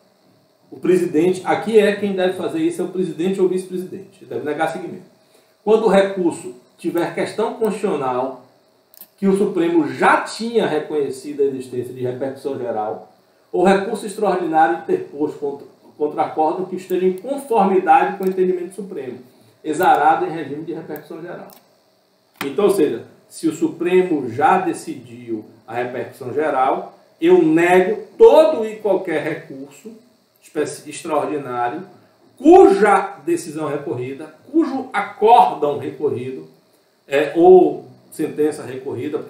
O presidente, aqui quem deve fazer isso é o presidente ou o vice-presidente. Ele deve negar seguimento. Quando o recurso tiver questão constitucional que o Supremo já tinha reconhecido a existência de repercussão geral, ou recurso extraordinário interposto contra acórdão que esteja em conformidade com o entendimento do Supremo, exarado em regime de repercussão geral. Então, ou seja, se o Supremo já decidiu a repercussão geral, eu nego todo e qualquer recurso extraordinário cuja decisão recorrida, cujo acórdão recorrido, ou sentença recorrida,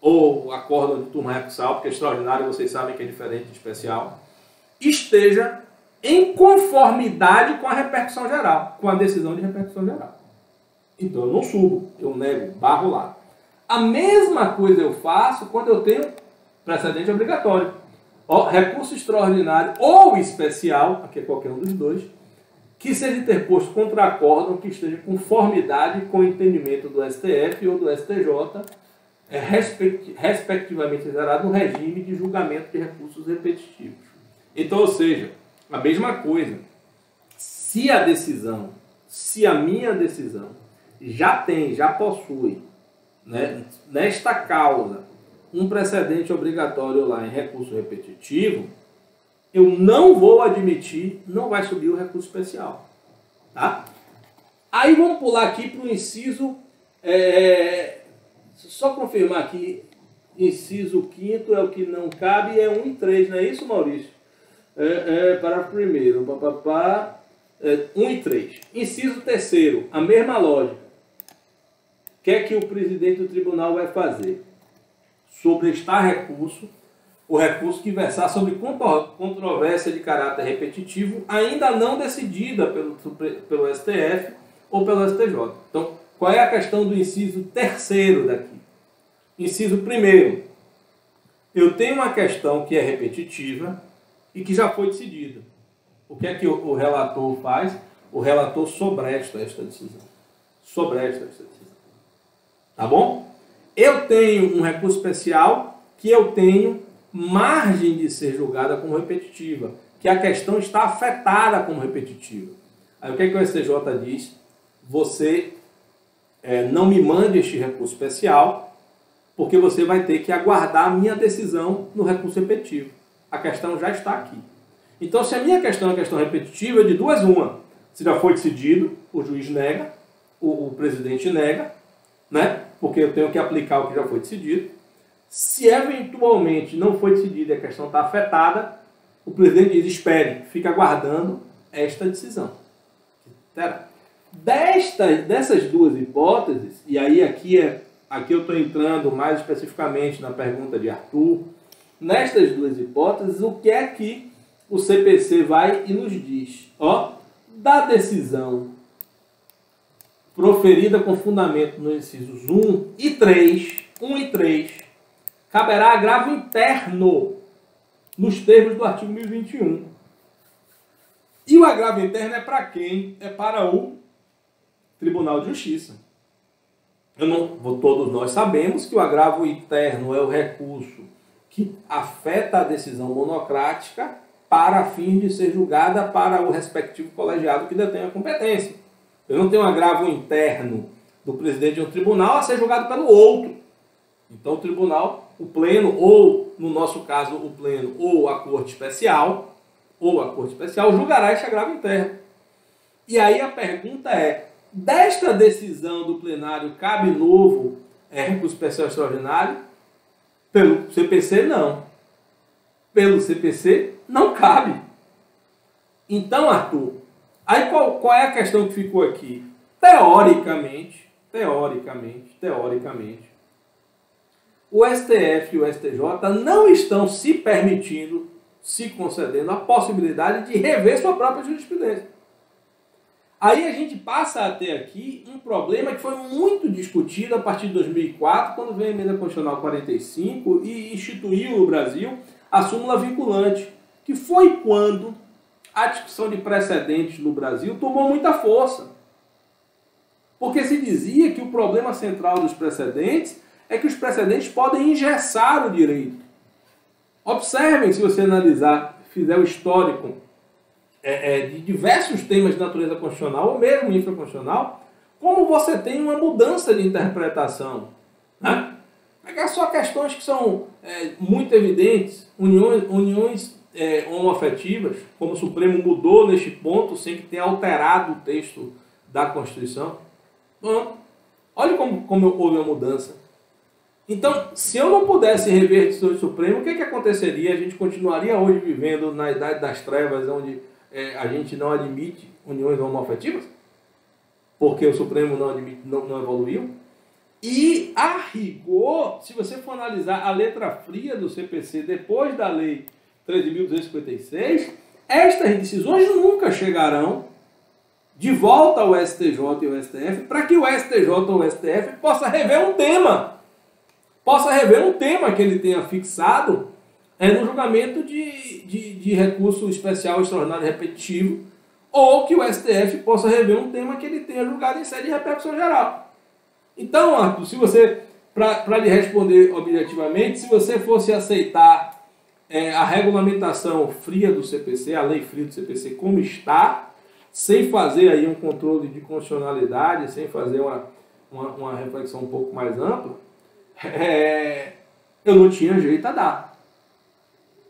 ou acórdão de turma recursal, porque extraordinário vocês sabem que é diferente de especial, esteja em conformidade com a repercussão geral, com a decisão de repercussão geral. Então eu não subo, eu nego, barro lá. A mesma coisa eu faço quando eu tenho precedente obrigatório. Recurso extraordinário ou especial, aqui é qualquer um dos dois, que seja interposto contra acórdão que esteja em conformidade com o entendimento do STF ou do STJ, respectivamente exarado no regime de julgamento de recursos repetitivos. Então, ou seja, a mesma coisa, se a minha decisão já possui, né, nesta causa, um precedente obrigatório lá em recurso repetitivo, eu não vou admitir, não vai subir o recurso especial. Tá? Aí vamos pular aqui para o inciso, só confirmar aqui, inciso 5º é o que não cabe, é 1 e 3, não é isso, Maurício? Parágrafo 1º, 1 e 3. Inciso 3º, a mesma lógica. O que é que o presidente do tribunal vai fazer? Sobrestar recurso, o recurso que versar sobre controvérsia de caráter repetitivo, ainda não decidida pelo STF ou pelo STJ. Então, qual é a questão do inciso 3º daqui? Inciso 1º, eu tenho uma questão que é repetitiva e que já foi decidida. O que é que o relator faz? O relator sobresta esta decisão. Tá bom? Eu tenho um recurso especial que eu tenho margem de ser julgada como repetitiva, que a questão está afetada como repetitiva. Aí o que é que o STJ diz? Você não me mande este recurso especial, porque você vai ter que aguardar a minha decisão no recurso repetitivo. A questão já está aqui. Então, se a minha questão é uma questão repetitiva, de duas uma. Se já foi decidido, o juiz nega, o presidente nega, né? Porque eu tenho que aplicar o que já foi decidido. Se eventualmente não foi decidido e a questão está afetada, o presidente diz, espere, fica aguardando esta decisão. Certo? Dessas duas hipóteses, e aí aqui eu estou entrando mais especificamente na pergunta de Arthur, nestas duas hipóteses, o que é que o CPC vai e nos diz? Da decisão proferida com fundamento nos incisos 1 e 3, caberá agravo interno nos termos do artigo 1021. E o agravo interno é para quem? É para o Tribunal de Justiça. Todos nós sabemos que o agravo interno é o recurso que afeta a decisão monocrática para fim de ser julgada para o respectivo colegiado que detém a competência. Eu não tenho um agravo interno do presidente de um tribunal a ser julgado pelo outro. Então o tribunal, o pleno, ou no nosso caso o pleno, ou a corte especial, julgará esse agravo interno. E aí a pergunta é, desta decisão do plenário cabe novo recurso especial extraordinário? Pelo CPC, não. Pelo CPC, não cabe. Então, Arthur, aí qual é a questão que ficou aqui? o STF e o STJ não estão se permitindo, se concedendo a possibilidade de rever sua própria jurisprudência. Aí a gente passa a ter aqui um problema que foi muito discutido a partir de 2004, quando veio a Emenda Constitucional 45 e instituiu no Brasil a súmula vinculante, que foi quando a discussão de precedentes no Brasil tomou muita força. Porque se dizia que o problema central dos precedentes é que os precedentes podem engessar o direito. Observem, se você analisar, fizer o histórico de diversos temas de natureza constitucional ou mesmo infraconstitucional, como você tem uma mudança de interpretação. Né? Pegar só questões que são muito evidentes, uniões homoafetivas, como o Supremo mudou neste ponto sem que tenha alterado o texto da Constituição. Bom, olha como houve uma mudança. Então, se eu não pudesse rever a decisão do Supremo, o que aconteceria? A gente continuaria hoje vivendo na idade das trevas, onde a gente não admite uniões homoafetivas? Porque o Supremo não evoluiu? E, a rigor, se você for analisar a letra fria do CPC depois da Lei 13.256, estas decisões nunca chegarão de volta ao STJ e ao STF para que o STJ ou o STF possa rever um tema. Possa rever um tema que ele tenha fixado no julgamento de recurso especial, extraordinário e repetitivo, ou que o STF possa rever um tema que ele tenha julgado em sede de repercussão geral. Então, Arthur, se você, para lhe responder objetivamente, se você fosse aceitar a regulamentação fria do CPC, a lei fria do CPC como está, sem fazer aí um controle de constitucionalidade, sem fazer uma reflexão um pouco mais ampla, eu não tinha jeito a dar.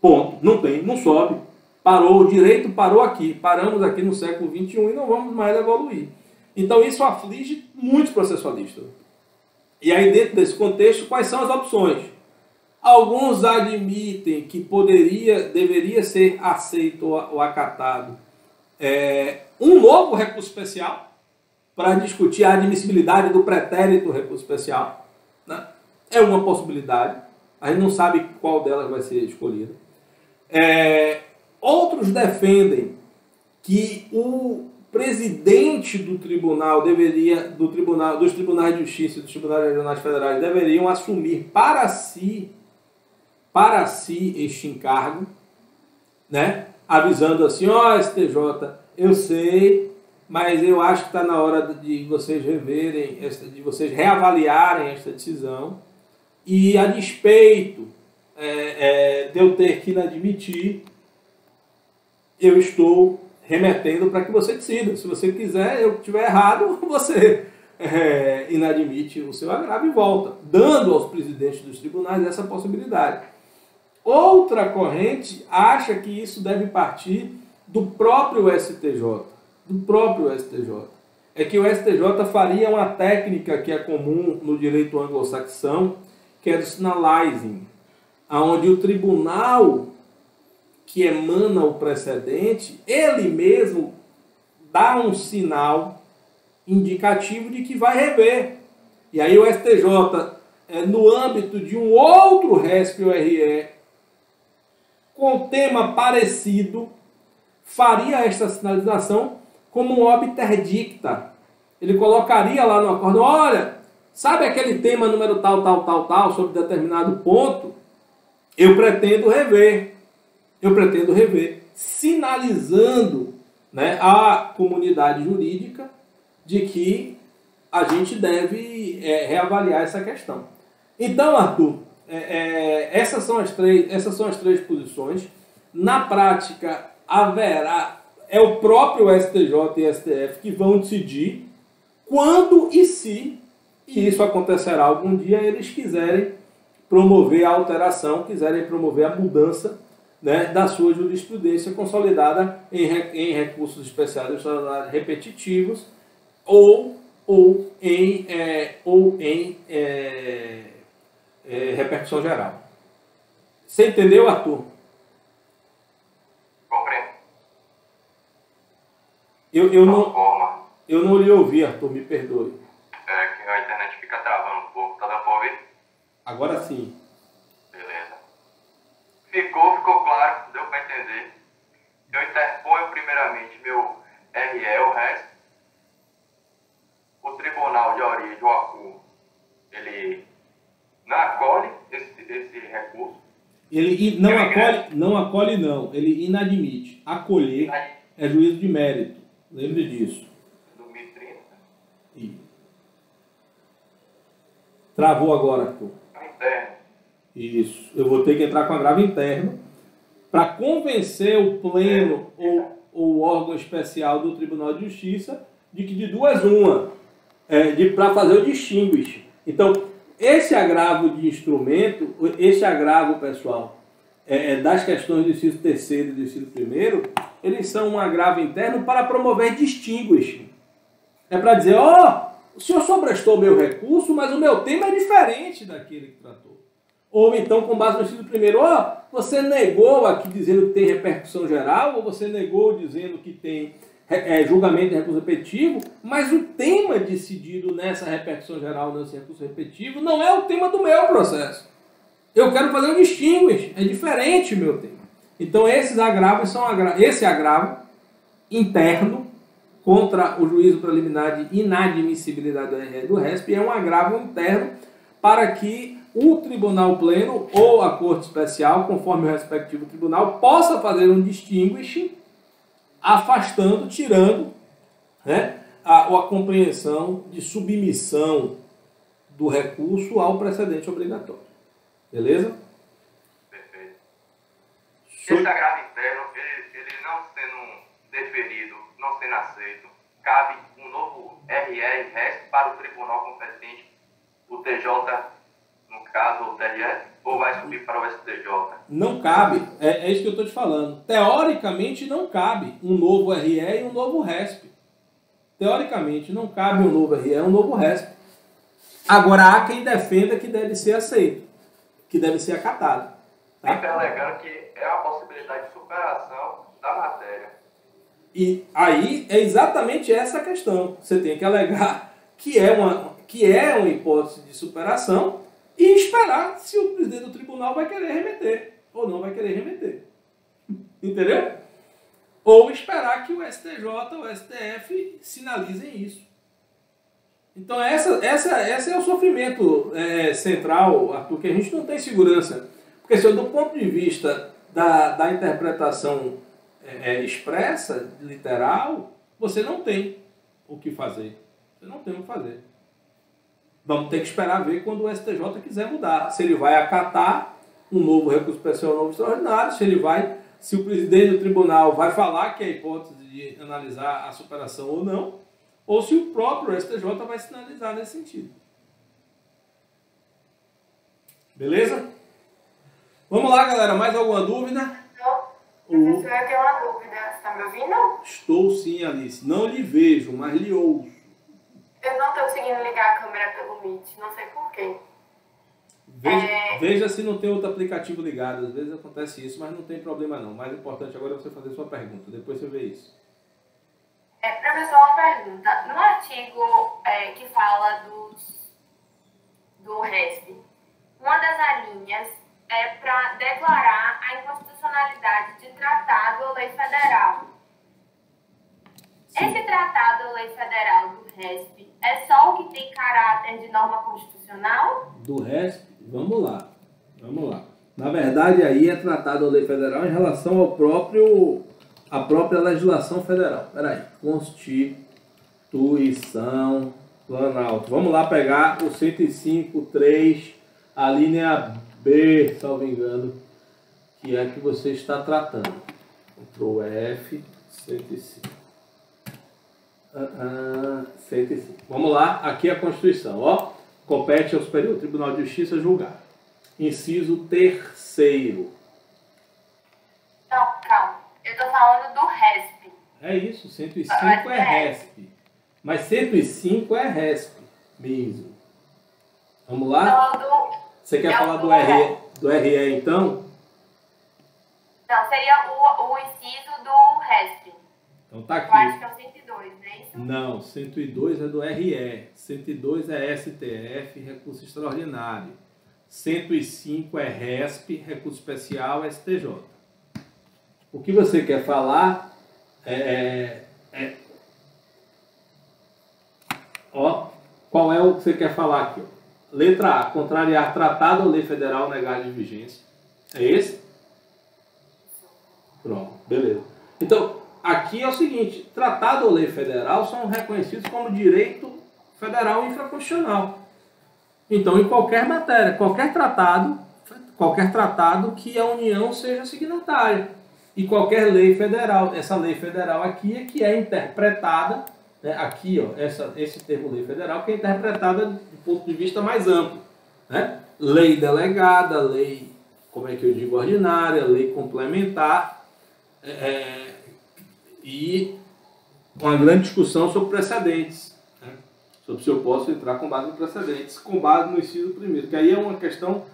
Ponto. Não tem, não sobe. Parou, o direito parou aqui. Paramos aqui no século XXI e não vamos mais evoluir. Então isso aflige muitos processualistas. E aí, dentro desse contexto, quais são as opções? Alguns admitem que deveria ser aceito ou acatado um novo recurso especial para discutir a admissibilidade do pretérito recurso especial. Né? É uma possibilidade. A gente não sabe qual delas vai ser escolhida. Outros defendem que o presidente do tribunal dos tribunais de justiça e dos tribunais regionais federais deveriam assumir para si este encargo, né? Avisando assim, STJ, eu sei, mas eu acho que está na hora de vocês reverem, de vocês reavaliarem esta decisão, e a despeito de eu ter que inadmitir, eu estou remetendo para que você decida. Se você quiser, eu estiver errado, você inadmite o seu agravo e volta, dando aos presidentes dos tribunais essa possibilidade. Outra corrente acha que isso deve partir do próprio STJ. É que o STJ faria uma técnica que é comum no direito anglo-saxão, que é do signaling, onde o tribunal que emana o precedente, ele mesmo dá um sinal indicativo de que vai rever. E aí o STJ, no âmbito de um outro RESP-RE, com tema parecido, faria esta sinalização como um obter dicta. Ele colocaria lá no acórdão, olha, sabe aquele tema número tal, sobre determinado ponto? Eu pretendo rever, sinalizando, né, à comunidade jurídica de que a gente deve reavaliar essa questão. Então, Arthur, essas são as três posições. Na prática, é o próprio STJ e STF que vão decidir quando e se, e isso acontecerá algum dia, eles quiserem promover a alteração, quiserem promover a mudança, né, da sua jurisprudência consolidada em recursos especiais repetitivos ou em repercussão geral. Você entendeu, Arthur? Compreendo. Eu não lhe ouvi, Arthur, me perdoe. Que a internet fica travando um pouco. Tá dando pra ouvir? Agora sim. Beleza. Ficou claro, deu para entender. Eu interponho primeiramente meu RE, o RESP. O Tribunal de Origem, o ACU, ele não acolhe esse recurso. Ele não acolhe não, ele inadmite. Acolher é juízo de mérito. Lembre disso. 2030. E... Travou agora, Arthur. Interno. Isso. Eu vou ter que entrar com agravo interno para convencer o pleno ou o órgão especial do Tribunal de Justiça de que de duas uma, para fazer o distinguish. Então, esse agravo de instrumento, esse agravo, pessoal, das questões do inciso 3º e do inciso 1º, eles são um agravo interno para promover distinguish. É para dizer, o senhor sobrestou meu recurso, mas o meu tema é diferente daquele que tratou. Ou então, com base no inciso 1º, você negou aqui dizendo que tem repercussão geral, ou você negou dizendo que tem julgamento de recurso repetitivo, mas o tema decidido nessa repercussão geral, nesse recurso repetitivo, não é o tema do meu processo. Eu quero fazer um distinguish, é diferente o meu tema. Então, esses agravos são esse agravo interno contra o juízo preliminar de inadmissibilidade do RE e do RESP é um agravo interno para que o tribunal pleno ou a corte especial, conforme o respectivo tribunal, possa fazer um distinguish afastando, tirando, né, a compreensão de submissão do recurso ao precedente obrigatório. Beleza? Perfeito. Esse agravo interno, ele não sendo deferido, não sendo aceito, cabe um novo RE e RESP para o tribunal competente, o TJ, no caso, o TRE, ou vai subir para o STJ? Não cabe, é isso que eu estou te falando. Teoricamente não cabe um novo RE e um novo RESP. Teoricamente não cabe um novo RE e um novo RESP. Agora há quem defenda que deve ser aceito, que deve ser acatado. Tá? Sempre alegando que é a possibilidade de superação da matéria. E aí é exatamente essa a questão. Você tem que alegar que é uma hipótese de superação e esperar se o presidente do tribunal vai querer remeter ou não vai querer remeter. Entendeu? Ou esperar que o STJ ou o STF sinalizem isso. Então essa é o sofrimento central, Arthur, que a gente não tem segurança. Porque se do ponto de vista da interpretação expressa, literal, você não tem o que fazer. Você não tem o que fazer. Vamos ter que esperar ver quando o STJ quiser mudar. Se ele vai acatar um novo recurso especial, um novo extraordinário, se o presidente do tribunal vai falar que é a hipótese de analisar a superação ou não, ou se o próprio STJ vai sinalizar nesse sentido. Beleza? Vamos lá, galera. Mais alguma dúvida? Professor, eu tenho uma dúvida. Você está me ouvindo? Estou sim, Alice. Não lhe vejo, mas lhe ouço. Eu não estou conseguindo ligar a câmera pelo Meet, não sei porquê. Veja se não tem outro aplicativo ligado. Às vezes acontece isso, mas não tem problema não. O mais importante agora é você fazer sua pergunta. Depois você vê isso. Professor, uma pergunta. No artigo que fala do RESP, uma das alíneas é para declarar a inconstitucionalidade de tratado ou lei federal. Sim. Esse tratado ou lei federal do RESP é só o que tem caráter de norma constitucional? Do RESP, vamos lá. Na verdade, aí é tratado a lei federal em relação à própria legislação federal. Peraí. Constituição Planalto. vamos lá pegar o 105.3, a linha B, salvo engano, que é a que você está tratando. Ctrl F, 105. 105. Vamos lá, aqui é a Constituição. Ó, compete ao Superior Tribunal de Justiça julgar. Inciso 3º. Não, calma. Eu estou falando do RESP. É isso, 105 é RESP. Mas 105 é RESP mesmo. Vamos lá? Você quer falar do RE então? Não, seria o inciso do RESP. Então tá aqui. Eu acho que é o 102, não é isso? Não, 102 é do RE. 102 é STF, recurso extraordinário. 105 é RESP, recurso especial STJ. O que você quer falar qual é o que você quer falar aqui? Ó? Letra A, contrariar tratado ou lei federal, negar de vigência. É esse? Pronto, beleza. Então, aqui é o seguinte, tratado ou lei federal são reconhecidos como direito federal infraconstitucional. Então, em qualquer matéria, qualquer tratado que a União seja signatária. E qualquer lei federal. Essa lei federal aqui é que é interpretada, né, aqui, ó, esse termo lei federal, que é interpretada do ponto de vista mais amplo. Né? Lei delegada, lei, como é que eu digo, ordinária, lei complementar, e uma grande discussão sobre precedentes. Né? Sobre se eu posso entrar com base em precedentes, com base no inciso primeiro, que aí é uma questão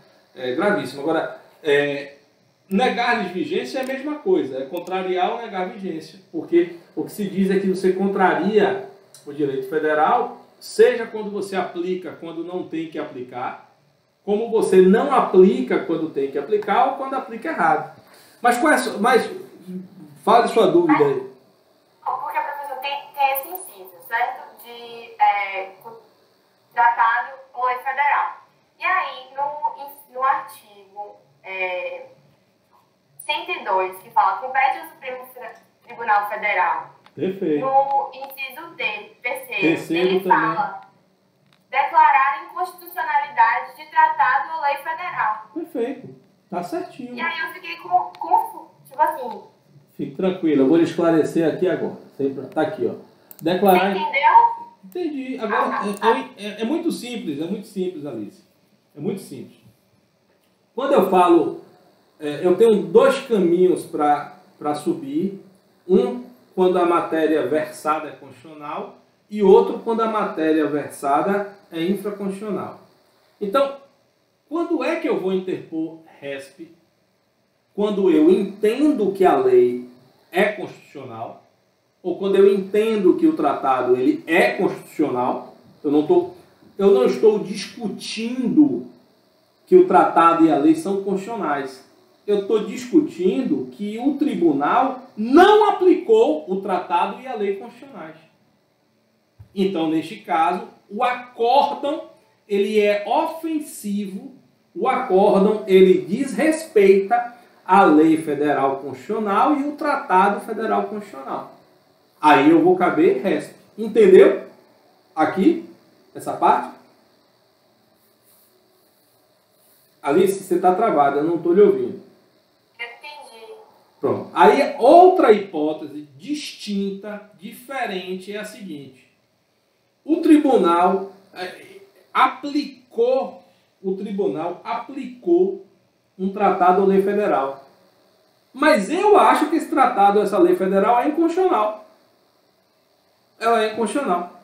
gravíssima. Agora, negar vigência é a mesma coisa, é contrariar ou negar vigência, porque o que se diz é que você contraria o direito federal, seja quando você aplica, quando não tem que aplicar, como você não aplica quando tem que aplicar ou quando aplica errado. Mas fale sua dúvida aí. Porque, professor, tem esse inciso, certo? De tratado ou lei federal. E aí, no artigo 102, que fala compete ao Supremo Tribunal Federal. Perfeito. No inciso D, terceiro ele também fala declarar inconstitucionalidade de tratado ou lei federal. Perfeito. Tá certinho. E aí eu fiquei confuso, tipo assim. Fique tranquilo, eu vou lhe esclarecer aqui agora. Tá aqui, ó. Declarar... Você entendeu? Entendi. Agora, é muito simples, Alice. É muito simples. Quando eu falo, eu tenho dois caminhos para subir. Um, quando a matéria versada é constitucional, e outro, quando a matéria versada é infraconstitucional. Então, quando é que eu vou interpor RESP? Quando eu entendo que a lei é constitucional, ou quando eu entendo que o tratado ele é constitucional. Eu não estou discutindo que o tratado e a lei são constitucionais. Eu estou discutindo que o tribunal não aplicou o tratado e a lei constitucionais. Então, neste caso, o acórdão ele é ofensivo, o acórdão ele desrespeita a lei federal constitucional e o tratado federal constitucional. Aí eu vou caber RESP. Entendeu? Aqui, essa parte. Alice, você está travada, eu não estou lhe ouvindo. Entendi. Pronto. Aí, outra hipótese distinta, diferente, é a seguinte. O tribunal aplicou um tratado ou lei federal. Mas eu acho que esse tratado, essa lei federal é inconstitucional. Ela é inconstitucional.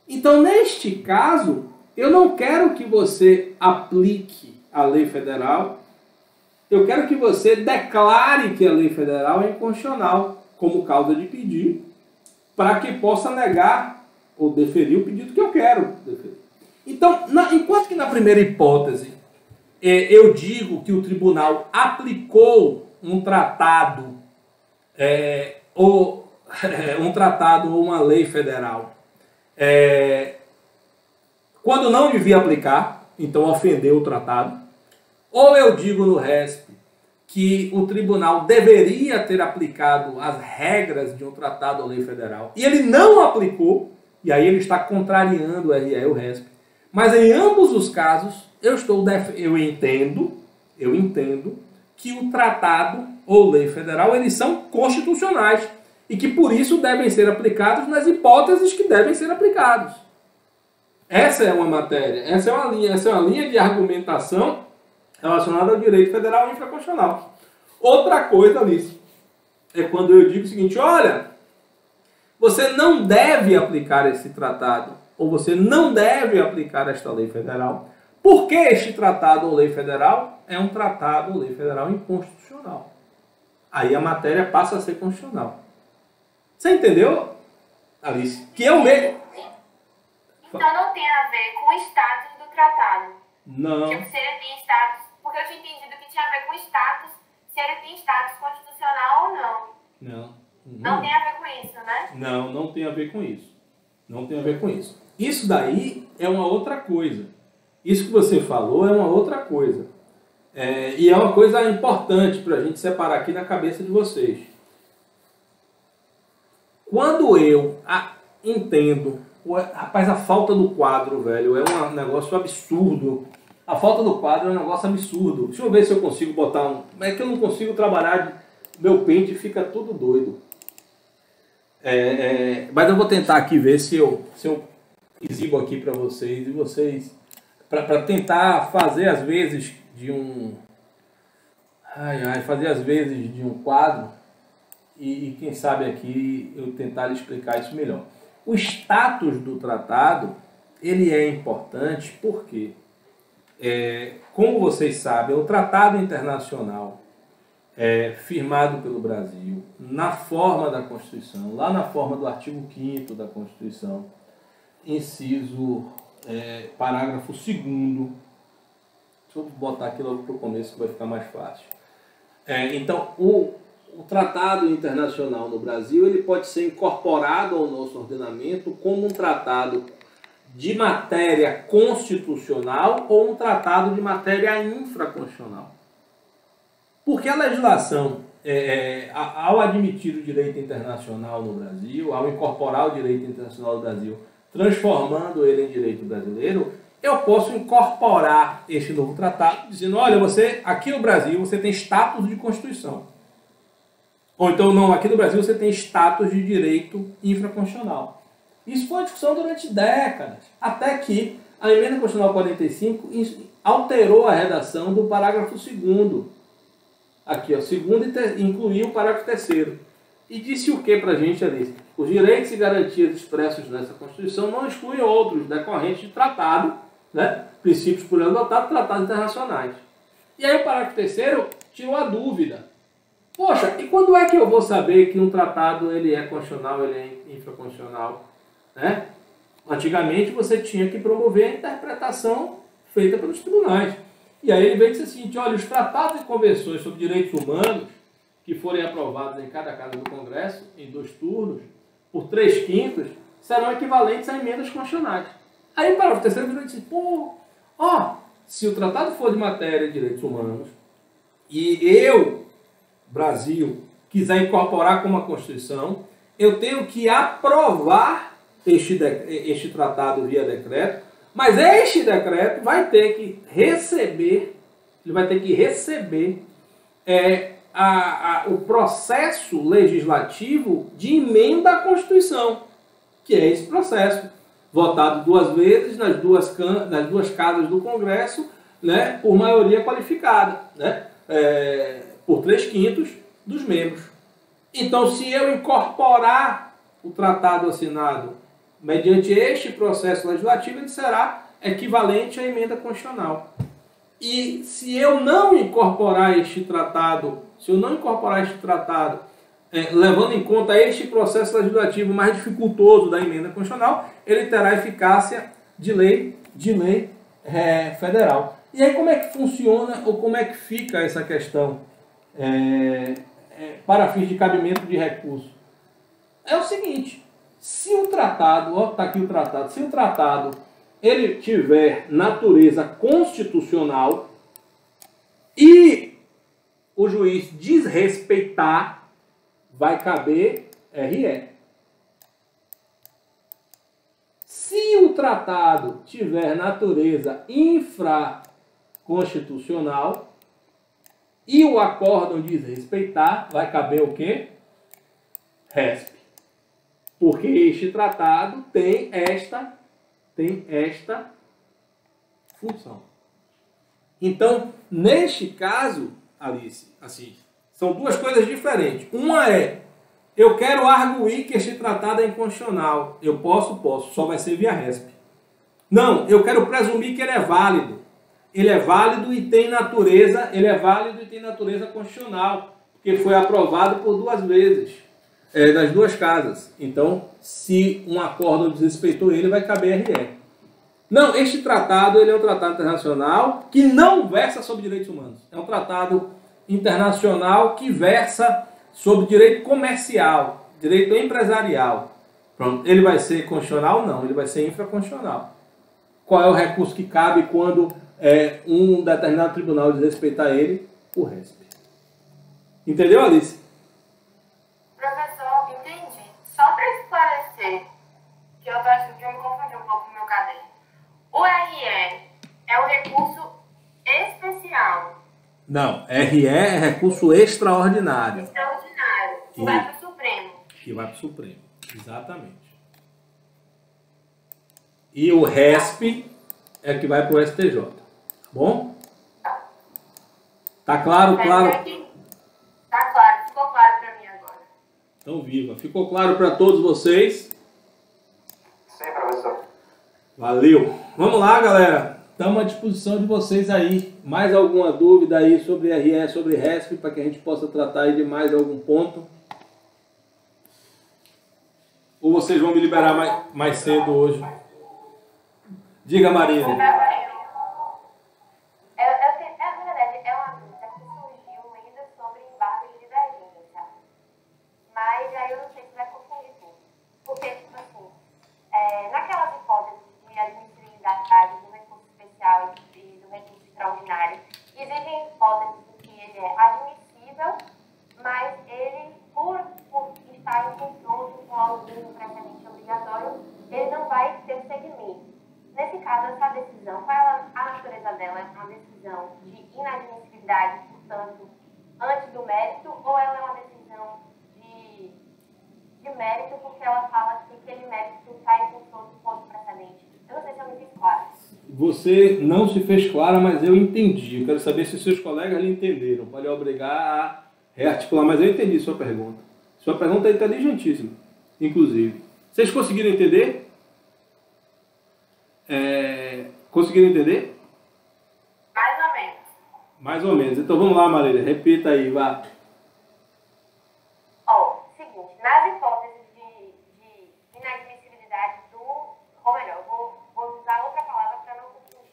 Então, neste caso, eu não quero que você aplique a lei federal. Eu quero que você declare que a lei federal é inconstitucional, como causa de pedir, para que possa negar ou deferir o pedido que eu quero deferir. Então, enquanto que na primeira hipótese eu digo que o tribunal aplicou um tratado ou uma lei federal quando não devia aplicar, então ofendeu o tratado, ou eu digo no RESP que o tribunal deveria ter aplicado as regras de um tratado ou lei federal, e ele não aplicou, e aí ele está contrariando o RE e o RESP. Mas em ambos os casos, eu entendo que o tratado ou lei federal, eles são constitucionais, e que por isso devem ser aplicados nas hipóteses que devem ser aplicados. Essa é uma matéria, essa é uma linha de argumentação relacionada ao direito federal infraconstitucional. Outra coisa, Alice, é quando eu digo o seguinte, olha, você não deve aplicar esse tratado, ou você não deve aplicar esta lei federal, porque este tratado ou lei federal é um tratado ou lei federal inconstitucional. Aí a matéria passa a ser constitucional. Você entendeu, Alice? Que é o mesmo. Então não tem a ver com o status do tratado. Não. Tipo, se ele tem status, porque eu tinha entendido que tinha a ver com status, se ele tem status constitucional ou não. Não. Não tem a ver com isso, né? Não, não tem a ver com isso. Não tem a ver com isso. Isso daí é uma outra coisa. Isso que você falou é uma outra coisa. E é uma coisa importante para a gente separar aqui na cabeça de vocês. Quando eu entendo... Rapaz, a falta do quadro, velho, é um negócio absurdo. A falta do quadro é um negócio absurdo. Deixa eu ver se eu consigo botar um... É que eu não consigo trabalhar... Meu pente fica todo doido. Mas eu vou tentar aqui ver se eu exibo aqui para vocês. E vocês... Para tentar fazer às vezes de um... fazer às vezes de um quadro. E quem sabe aqui eu tentar lhe explicar isso melhor. O status do tratado, ele é importante porque, como vocês sabem, o tratado internacional firmado pelo Brasil, na forma da Constituição, lá na forma do artigo 5º da Constituição, inciso, parágrafo 2º, deixa eu botar aqui logo para o começo que vai ficar mais fácil. Então, o tratado internacional no Brasil ele pode ser incorporado ao nosso ordenamento como um tratado de matéria constitucional ou um tratado de matéria infraconstitucional. Porque a legislação, ao admitir o direito internacional no Brasil, ao incorporar o direito internacional do Brasil, transformando ele em direito brasileiro, eu posso incorporar este novo tratado dizendo, olha, você, aqui no Brasil, você tem status de Constituição. Ou então, não, aqui no Brasil você tem status de direito infraconstitucional. Isso foi uma discussão durante décadas, até que a Emenda Constitucional 45 alterou a redação do parágrafo 2º. Aqui, ó, 2º incluiu o parágrafo 3º. E disse o que para a gente ali? Os direitos e garantias expressos nessa Constituição não excluem outros decorrentes de tratado, né? Princípios por ele adotado, tratados internacionais. E aí o parágrafo 3º tirou a dúvida. Poxa, e quando é que eu vou saber que um tratado ele é constitucional, ele é infraconstitucional? Né? Antigamente você tinha que promover a interpretação feita pelos tribunais. E aí ele veio dizer o seguinte, olha, os tratados e convenções sobre direitos humanos que forem aprovados em cada casa do Congresso, em 2 turnos, por 3/5, serão equivalentes a emendas constitucionais. Aí o parágrafo 3º virou e disse, se o tratado for de matéria de direitos humanos e eu, Brasil, quiser incorporar como a Constituição, eu tenho que aprovar este tratado via decreto, mas este decreto vai ter que receber, o processo legislativo de emenda à Constituição, que é esse processo, votado 2 vezes nas duas casas do Congresso, né, por maioria qualificada, né, por 3/5 dos membros. Então, se eu incorporar o tratado assinado mediante este processo legislativo, ele será equivalente à emenda constitucional. E se eu não incorporar este tratado, levando em conta este processo legislativo mais dificultoso da emenda constitucional, ele terá eficácia de lei federal. E aí como é que funciona ou como é que fica essa questão para fins de cabimento de recurso? É o seguinte, se o tratado, está aqui o tratado, se o tratado ele tiver natureza constitucional e o juiz desrespeitar, vai caber RE. Se o tratado tiver natureza infraconstitucional e o acórdão desrespeitar, vai caber o quê? RESP. Porque este tratado tem esta função. Então, neste caso, Alice, assim, são 2 coisas diferentes. Uma é, eu quero arguir que este tratado é inconstitucional. Eu posso, só vai ser via RESP. Não, eu quero presumir que ele é válido. Ele é válido e tem natureza, constitucional, porque foi aprovado por 2 vezes, das 2 casas. Então, se um acórdão desrespeitou ele, vai caber RE. Não, este tratado ele é um tratado internacional que não versa sobre direitos humanos. É um tratado internacional que versa sobre direito comercial, direito empresarial. Pronto. Ele vai ser constitucional? Não, ele vai ser infraconstitucional. Qual é o recurso que cabe quando um determinado tribunal desrespeitar ele? O RESP. Entendeu, Alice? Professor, entendi. Só para esclarecer, que eu tô achando que eu me confundi um pouco no meu caderno. O RE é um recurso especial. Não, RE é recurso extraordinário. Extraordinário. Que vai para o Supremo. Que vai para o Supremo, exatamente. E o RESP é que vai para o STJ. Tá bom? Tá claro, claro? Tá claro, ficou claro para mim agora. Então, viva. Ficou claro para todos vocês? Sim, professor. Valeu. Vamos lá, galera. Estamos à disposição de vocês aí. Mais alguma dúvida aí sobre RE, sobre RESP, para que a gente possa tratar aí de mais algum ponto? Ou vocês vão me liberar mais cedo hoje? Diga, Marina. Na verdade, é uma dúvida que surgiu ainda sobre embargo de divergência. Mas aí eu não sei se vai confundir tudo. Porque, tipo assim, naquelas hipóteses de admissibilidade do recurso especial e do recurso extraordinário, existem hipóteses em que ele é admissível, mas ele, por estar em confronto com algum precedente obrigatório, ele não vai ter segmento. Nesse caso, essa decisão, qual é a natureza dela? É uma decisão de inadmissibilidade, portanto, antes do mérito, ou ela é uma decisão de mérito porque ela fala que aquele mérito está em confronto com outro precedente? Eu não sei se eu me fiz clara. Você não se fez clara, mas eu entendi. Eu quero saber se seus colegas lhe entenderam. Pode obrigar a rearticular, mas eu entendi sua pergunta. Sua pergunta é inteligentíssima, inclusive. Vocês conseguiram entender? Conseguiram entender? Mais ou menos. Mais ou menos. Então vamos lá, Marília. Repita aí, vá. Seguinte, nas hipóteses de inadmissibilidade ou melhor, vou usar outra palavra para não confundir.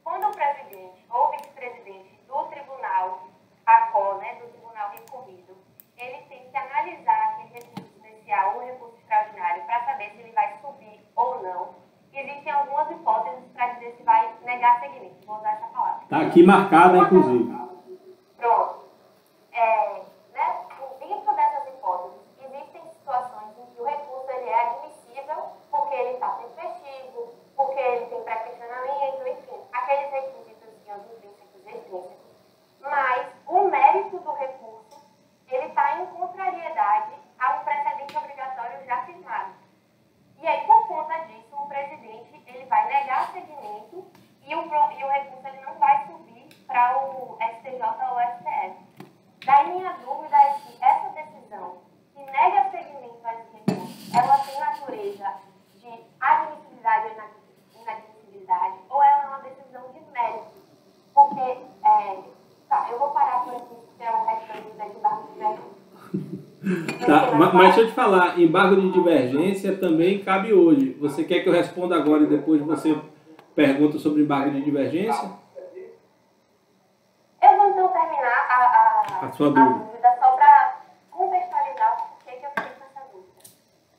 Quando o presidente ou vice-presidente do tribunal ACO, do tribunal recorrido, ele tem que analisar aquele recurso especial ou recurso extraordinário para saber se ele vai subir ou não. Existem algumas hipóteses para dizer se vai negar seguimento. Vou usar essa palavra. Está aqui marcada, inclusive. Pronto. Dentro dessas hipóteses, existem situações em que o recurso ele é admissível porque ele está tempestivo, porque ele tem pré-questionamento, enfim, aqueles requisitos intrínsecos e extrínsecos. Mas o mérito do recurso, ele está em contrariedade a um precedente obrigatório já firmado. E aí, por conta disso, o presidente ele vai negar seguimento e o recurso ele não vai subir para o STJ ou o STF. Daí, minha dúvida é se essa decisão que nega seguimento a esse recurso, ela tem natureza de admissibilidade ou inadmissibilidade, ou ela é uma decisão de mérito. Porque, eu vou parar por aqui, porque é o resto da dúvida de embargo de divergência. Tá, mas deixa eu te falar, embargo de divergência também cabe hoje. Você quer que eu responda agora e depois você pergunta sobre embargo de divergência? Eu vou então terminar a sua dúvida só para contextualizar por que eu fiquei com essa dúvida.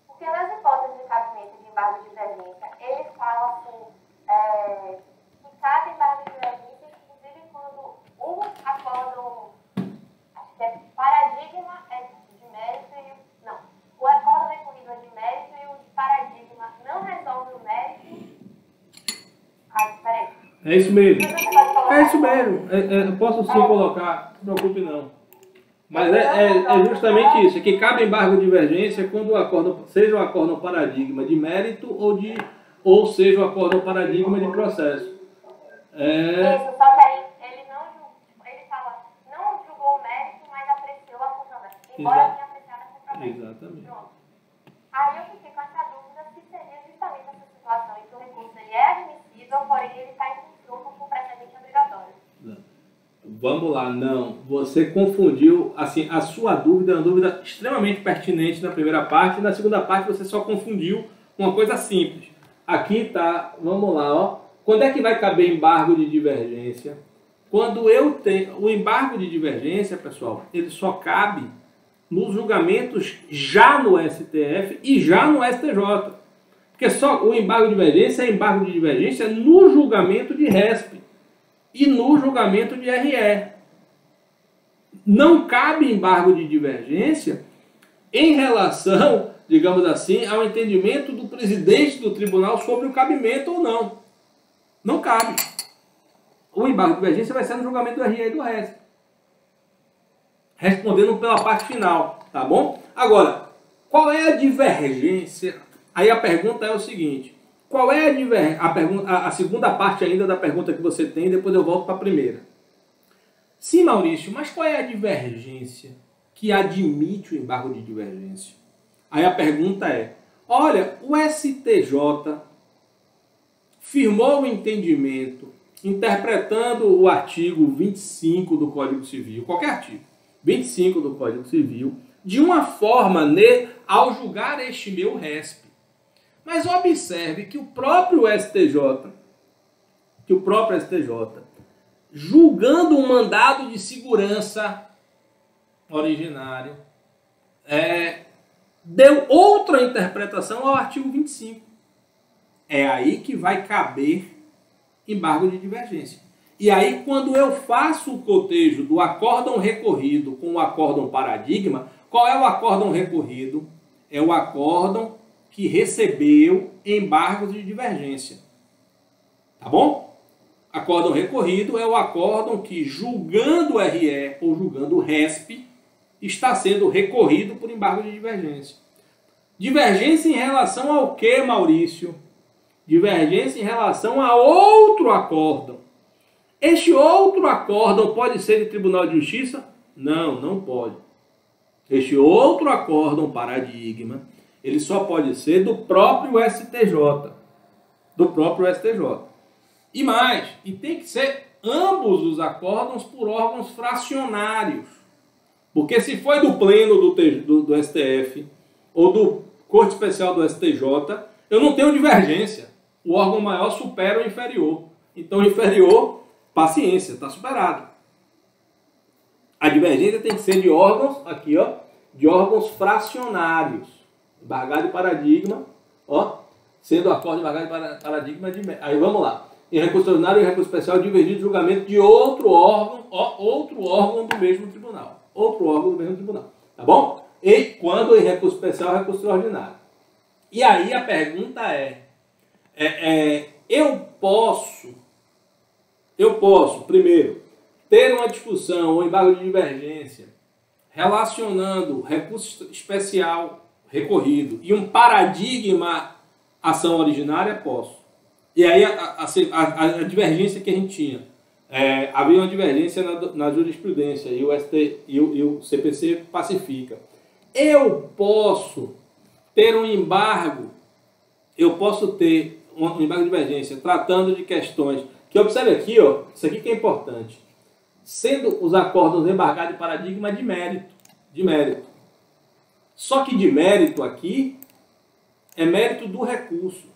Porque nas hipóteses de cabimento de embargo de divergência, ele fala assim, que cabe embargo de divergência, inclusive quando um acordo, acho que é paradigma de mérito e não, o acordo recorrido é de mérito e o de paradigma não resolve o mérito. Peraí. É isso mesmo. É isso mesmo. Eu posso sim colocar, não se preocupe não. Mas é justamente isso, é que cabe embargo de divergência quando o acordo, seja o acordo paradigma de mérito ou seja o acordo paradigma de processo. Isso, só que aí ele fala, não julgou o mérito, mas apreciou a fundamento. Embora tenha apreciado a fundamento. Exatamente. Pronto. Aí eu fiquei com essa dúvida se seria justamente essa situação em que o recurso ele é admissível, porém ele está em confronto com o precedente obrigatório. Vamos lá, não. Você confundiu, assim, a sua dúvida é uma dúvida extremamente pertinente na primeira parte, e na segunda parte você só confundiu uma coisa simples. Aqui tá, vamos lá, ó. Quando é que vai caber embargo de divergência? Quando eu tenho o embargo de divergência, pessoal, ele só cabe nos julgamentos já no STF e já no STJ. Porque só o embargo de divergência é embargo de divergência no julgamento de RESP e no julgamento de RE. Não cabe embargo de divergência em relação, digamos assim, ao entendimento do presidente do tribunal sobre o cabimento ou não. Não cabe. O embargo de divergência vai ser no julgamento do RE e do RESP. Respondendo pela parte final, tá bom? Agora, qual é a divergência? Aí a pergunta é o seguinte: qual é a segunda parte ainda da pergunta que você tem, depois eu volto para a primeira. Sim, Maurício, mas qual é a divergência que admite o embargo de divergência? Aí a pergunta é: olha, o STJ firmou o entendimento interpretando o artigo 25 do Código Civil, qualquer artigo, 25 do Código Civil, de uma forma ao julgar este meu RESP. Mas observe que o próprio STJ, julgando um mandado de segurança originário, deu outra interpretação ao artigo 25. É aí que vai caber embargo de divergência. E aí, quando eu faço o cotejo do acórdão recorrido com o acórdão paradigma, qual é o acórdão recorrido? É o acórdão que recebeu embargos de divergência. Tá bom? Acórdão recorrido é o acórdão que, julgando o RE ou julgando o RESP, está sendo recorrido por embargo de divergência. Divergência em relação ao que, Maurício? Divergência em relação a outro acórdão. Este outro acórdão pode ser de Tribunal de Justiça? Não, não pode. Este outro acórdão paradigma, ele só pode ser do próprio STJ. Do próprio STJ. E mais, e tem que ser ambos os acórdãos por órgãos fracionários. Porque se foi do pleno do STF ou do Corte Especial do STJ, eu não tenho divergência. O órgão maior supera o inferior. Então, o inferior, paciência, está superado. A divergência tem que ser de órgãos, aqui, ó, de órgãos fracionários. Embargado e paradigma, ó, sendo acordo de embargado e paradigma de... Aí, vamos lá. Em recurso extraordinário e recurso especial, divergido de julgamento de outro órgão, ó, outro órgão do mesmo tribunal. Outro órgão do mesmo tribunal. Tá bom? E quando em recurso especial, recurso extraordinário. E aí a pergunta eu posso, primeiro, ter uma discussão ou embargo de divergência relacionando recurso especial recorrido e um paradigma ação originária? Posso. E aí a divergência que a gente tinha, havia uma divergência na jurisprudência e o CPC pacifica. Eu posso ter um embargo, um embargo de divergência, tratando de questões, que observe aqui, ó, isso aqui que é importante, sendo os acórdãos embargado e paradigma de mérito. Só que de mérito aqui é mérito do recurso.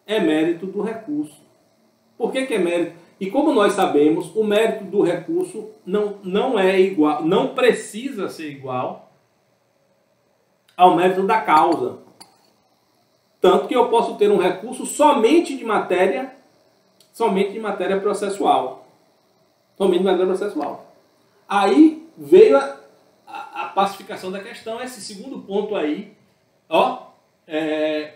É mérito do recurso. Por que é mérito? E como nós sabemos, o mérito do recurso não é igual, não precisa ser igual ao mérito da causa. Tanto que eu posso ter um recurso somente de matéria processual. Somente de matéria processual. Aí veio a pacificação da questão, esse segundo ponto aí, ó,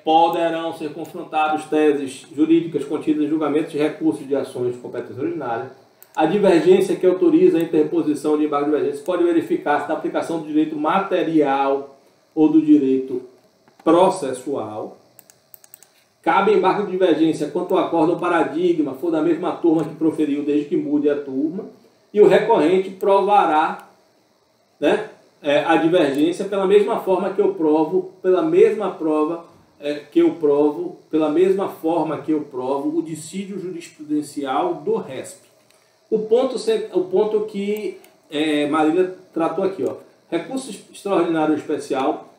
poderão ser confrontados teses jurídicas contidas em julgamentos de recursos de ações de competência originária. A divergência que autoriza a interposição de embargo de divergência pode verificar-se da aplicação do direito material ou do direito processual. Cabe embargo de divergência quanto ao acórdão paradigma for da mesma turma que proferiu, desde que mude a turma, e o recorrente provará, né, a divergência pela mesma forma que eu provo, pela mesma forma que eu provo o dissídio jurisprudencial do RESP. O ponto que Marília tratou aqui, ó, recurso extraordinário especial,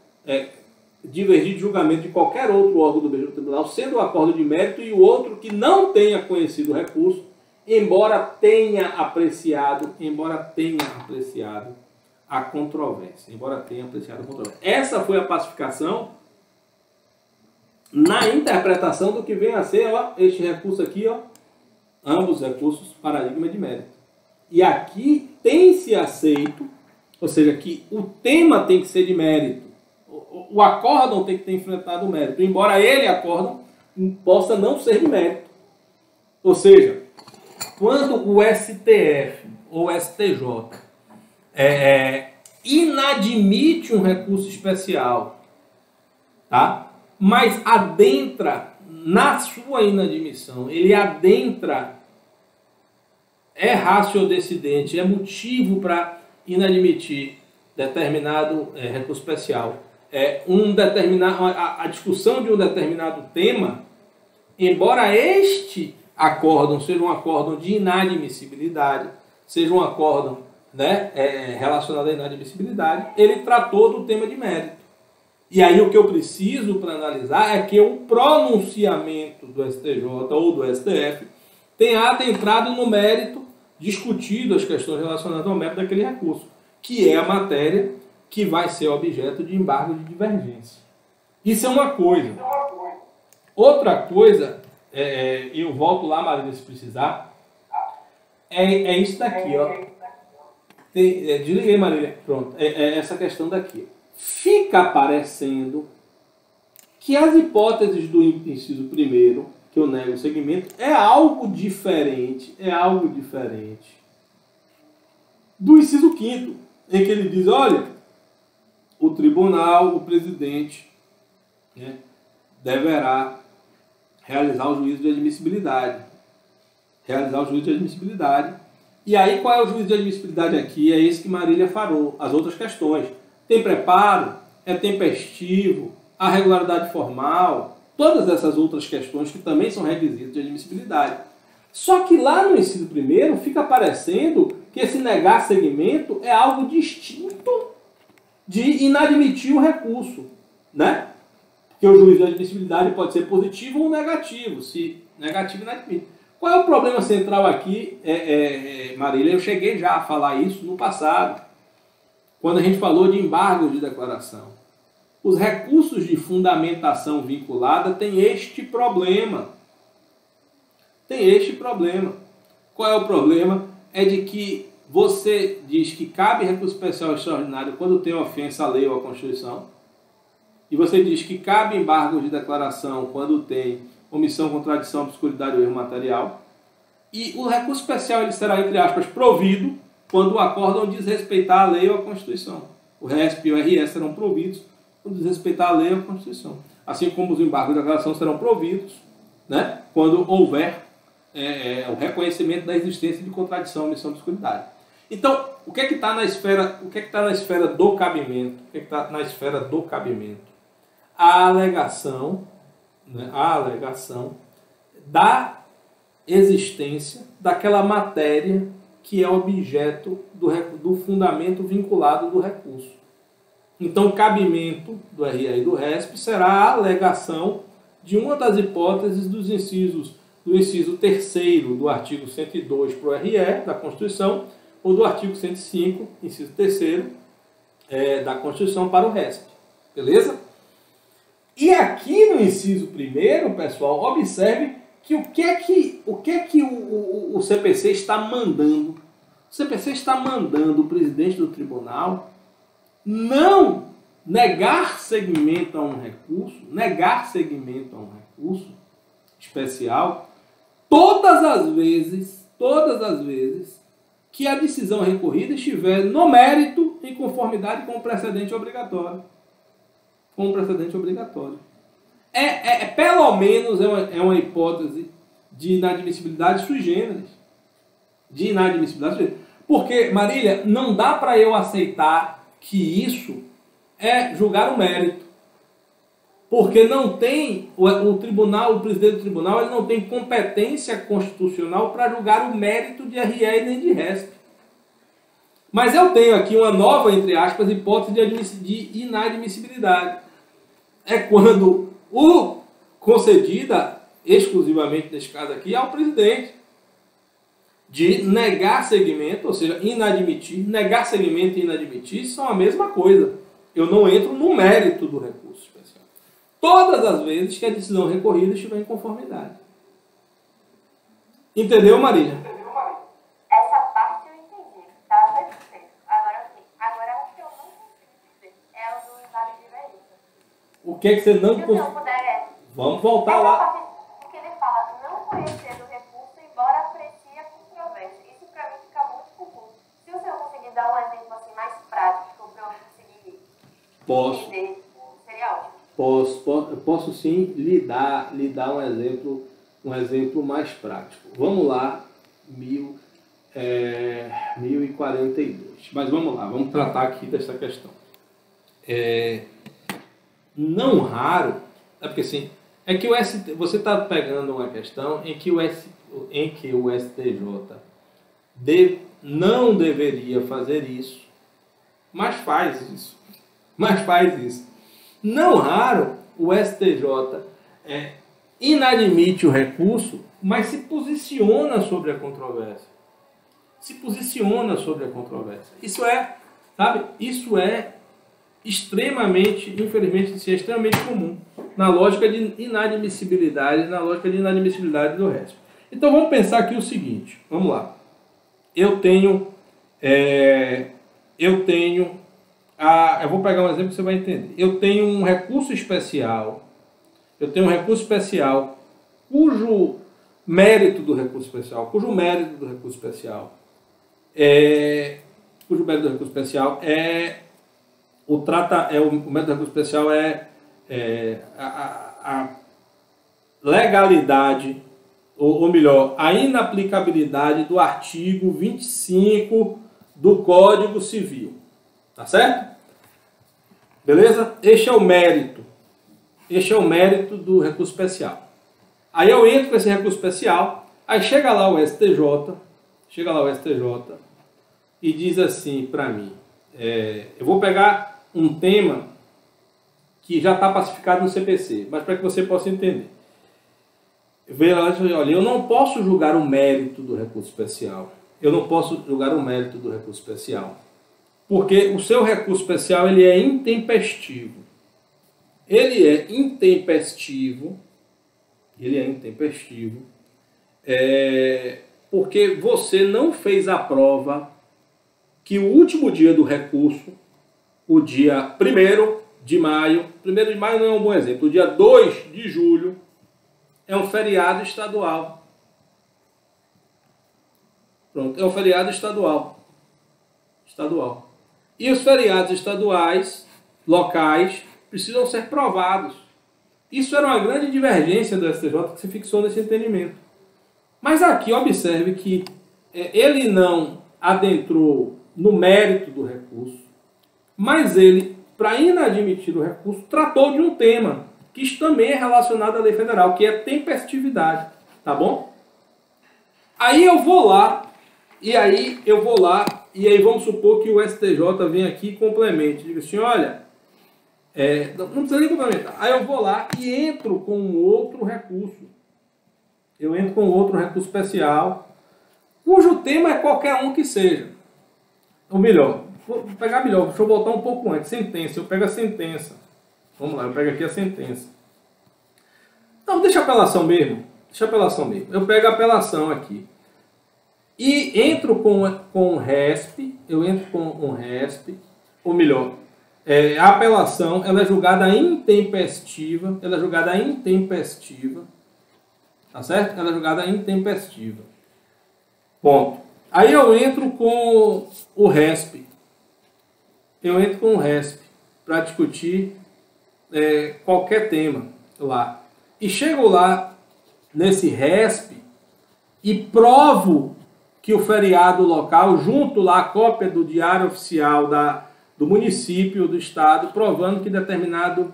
divergir de julgamento de qualquer outro órgão do mesmo tribunal, sendo o acordo de mérito e o outro que não tenha conhecido o recurso, embora tenha apreciado a controvérsia. Essa foi a pacificação na interpretação do que vem a ser, ó, este recurso aqui, ó, ambos recursos paradigma de mérito. E aqui tem-se aceito, ou seja, que o tema tem que ser de mérito. O acórdão tem que ter enfrentado o mérito, embora ele, acórdão, possa não ser de mérito. Ou seja, quando o STF ou STJ inadmite um recurso especial, tá? Mas adentra na sua inadmissão, ele adentra, é ratio decidente, é motivo para inadmitir determinado recurso especial. A discussão de um determinado tema, embora este acórdão seja um acórdão de inadmissibilidade, seja um acórdão, né, relacionado à inadmissibilidade, ele tratou do tema de mérito. E aí o que eu preciso para analisar é que o pronunciamento do STJ ou do STF tenha adentrado no mérito, discutido as questões relacionadas ao mérito daquele recurso, que é a matéria que vai ser objeto de embargo de divergência. Isso é uma coisa. Outra coisa, eu volto lá, Marília, se precisar, é isso daqui, ó. Desliguei, Marília. Pronto. Essa questão daqui. Fica parecendo que as hipóteses do inciso 1º, que eu nego o segmento, é algo diferente do inciso 5º, em que ele diz, olha, o tribunal, o presidente, né, deverá realizar o juízo de admissibilidade. E aí, qual é o juízo de admissibilidade aqui? É esse que Marília falou, as outras questões. Tem preparo, é tempestivo, a regularidade formal, todas essas outras questões que também são requisitos de admissibilidade. Só que lá no inciso 1º fica parecendo que esse negar seguimento é algo distinto de inadmitir o recurso, né? Porque o juízo de admissibilidade pode ser positivo ou negativo, se negativo inadmite. Qual é o problema central aqui, Marília? Eu cheguei já a falar isso no passado, quando a gente falou de embargo de declaração. Os recursos de fundamentação vinculada têm este problema. Qual é o problema? É de que você diz que cabe recurso especial extraordinário quando tem ofensa à lei ou à Constituição, e você diz que cabe embargo de declaração quando tem omissão, contradição, obscuridade ou erro material, e o recurso especial ele será, entre aspas, provido quando o acórdão desrespeitar a lei ou a Constituição. O RESP e o RS serão providos quando desrespeitar a lei ou a Constituição. Assim como os embargos de declaração serão providos, né, quando houver o reconhecimento da existência de contradição, omissão, obscuridade. Então, o que é que está na esfera do cabimento? A alegação, né, da existência daquela matéria que é objeto do fundamento vinculado do recurso. Então, o cabimento do RE e do RESP será a alegação de uma das hipóteses do inciso 3º do artigo 102 para o RE da Constituição ou do artigo 105, inciso 3º da Constituição para o RESP. Beleza? E aqui no inciso 1º, pessoal, observe que o que é que o CPC está mandando? O CPC está mandando o presidente do tribunal não negar seguimento a um recurso especial todas as vezes que a decisão recorrida estiver no mérito em conformidade com o precedente obrigatório. Pelo menos é uma hipótese de inadmissibilidade sui generis. Porque, Marília, não dá para eu aceitar que isso é julgar o mérito. Porque não tem, o presidente do tribunal, ele não tem competência constitucional para julgar o mérito de RE e nem de RESP. Mas eu tenho aqui uma nova, entre aspas, hipótese de inadmissibilidade. é quando o concedida, exclusivamente nesse caso aqui, ao presidente, de negar seguimento, ou seja, inadmitir. Negar seguimento e inadmitir são a mesma coisa. Eu não entro no mérito do recurso especial. Todas as vezes que a decisão recorrida estiver em conformidade. Entendeu, Marília? Essa parte eu entendi. Tá perfeito. Agora o que eu não consigo entender é o do inválido de velhice. O que é que você não Se o consegue? senhor puder... Vamos voltar Essa lá. parte, porque ele fala não conhecer do recurso, embora aprecie a controvérsia. Isso para mim fica muito confuso. Se o senhor conseguir dar um exemplo assim mais prático para eu conseguir entender, seria ótimo. Posso sim lhe dar um exemplo mais prático. Vamos lá, 1042. Mas vamos lá, vamos tratar aqui dessa questão. Não raro, é porque assim, é que você está pegando uma questão em que o STJ não deveria fazer isso, mas faz isso. Não raro, o STJ inadmite o recurso, mas se posiciona sobre a controvérsia. Isso é extremamente, infelizmente, é extremamente comum na lógica de inadmissibilidade do resto. Então vamos pensar aqui o seguinte, vamos lá. Eu vou pegar um exemplo que você vai entender. Eu tenho um recurso especial, cujo mérito do recurso especial a legalidade, ou melhor, a inaplicabilidade do artigo 25 do Código Civil. Tá certo? Beleza? Este é o mérito do recurso especial. Aí eu entro com esse recurso especial, aí chega lá o STJ e diz assim para mim, eu vou pegar um tema que já está pacificado no CPC, mas para que você possa entender. Olha, eu não posso julgar o mérito do recurso especial. Porque o seu recurso especial ele é intempestivo. Porque você não fez a prova que o último dia do recurso, o dia 1º de maio, 1º de maio não é um bom exemplo, o dia 2 de julho é um feriado estadual. Pronto, é um feriado estadual. E os feriados estaduais, locais, precisam ser provados. Isso era uma grande divergência do STJ que se fixou nesse entendimento. Mas aqui observe que ele não adentrou no mérito do recurso, mas ele, para inadmitir o recurso, tratou de um tema que isso também é relacionado à lei federal, que é tempestividade. Tá bom? Aí eu vou lá, e aí vamos supor que o STJ vem aqui e complemente. Diga assim, olha, não precisa nem complementar. Aí eu vou lá e entro com um outro recurso. Eu entro com outro recurso especial, cujo tema é qualquer um que seja. Ou melhor, deixa eu voltar um pouco antes. Sentença, eu pego a sentença. Vamos lá, eu pego aqui a sentença. Não, deixa a apelação mesmo. Eu pego a apelação aqui. E entro com um RESP, ou melhor, a apelação ela é julgada intempestiva, tá certo? Ela é julgada intempestiva. Ponto. Aí eu entro com o RESP. Para discutir qualquer tema lá. E chego lá nesse RESP e provo que o feriado local, junto lá a cópia do diário oficial do município, do estado, provando que determinado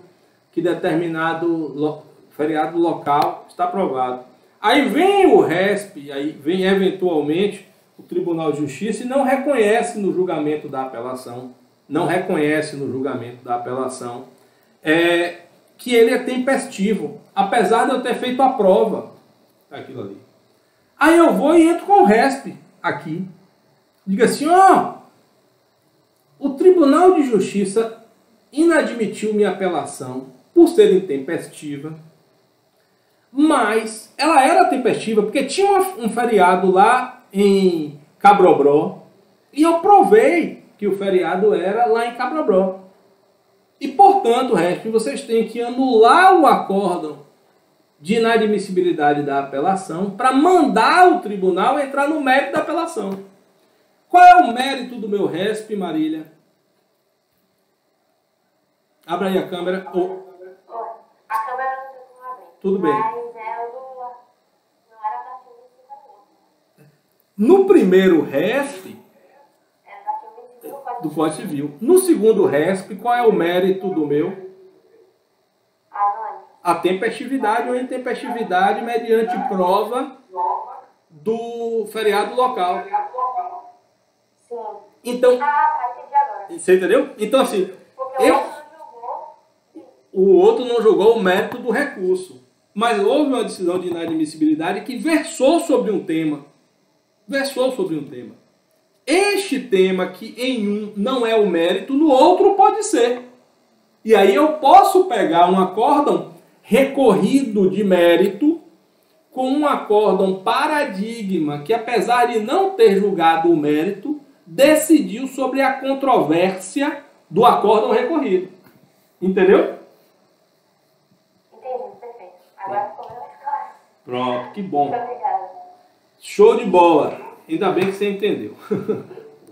feriado local está aprovado. Aí vem o RESP, aí vem eventualmente o Tribunal de Justiça e não reconhece no julgamento da apelação, que ele é tempestivo, apesar de eu ter feito a prova. Aquilo ali. Aí eu vou e entro com o RESP aqui. Diga assim, ó, o Tribunal de Justiça inadmitiu minha apelação por ser intempestiva, mas ela era tempestiva porque tinha um feriado lá em Cabrobró e eu provei que o feriado era lá em Cabrobró. E, portanto, RESP, vocês têm que anular o acórdão de inadmissibilidade da apelação para mandar o tribunal entrar no mérito da apelação. Qual é o mérito do meu RESP, Marília? Abra aí a câmera. A câmera não abriu. Tudo bem. Mas não era da artigo 25. No primeiro RESP, Era da artigo 25 do Código Civil. No segundo RESP, qual é o mérito do meu? A tempestividade ou intempestividade mediante prova do feriado local. Sim. Então, Entendi agora. você entendeu? Então, assim, Porque o outro não julgou. o outro não julgou o mérito do recurso. Mas houve uma decisão de inadmissibilidade que versou sobre um tema. Versou sobre um tema. Este tema que em um não é o mérito, no outro pode ser. E aí eu posso pegar um acórdão recorrido de mérito com um acórdão paradigma que, apesar de não ter julgado o mérito, decidiu sobre a controvérsia do acórdão recorrido. Entendeu? Entendi, perfeito. Agora ficou mais claro. Pronto, que bom. Muito obrigada. Show de bola. Ainda bem que você entendeu.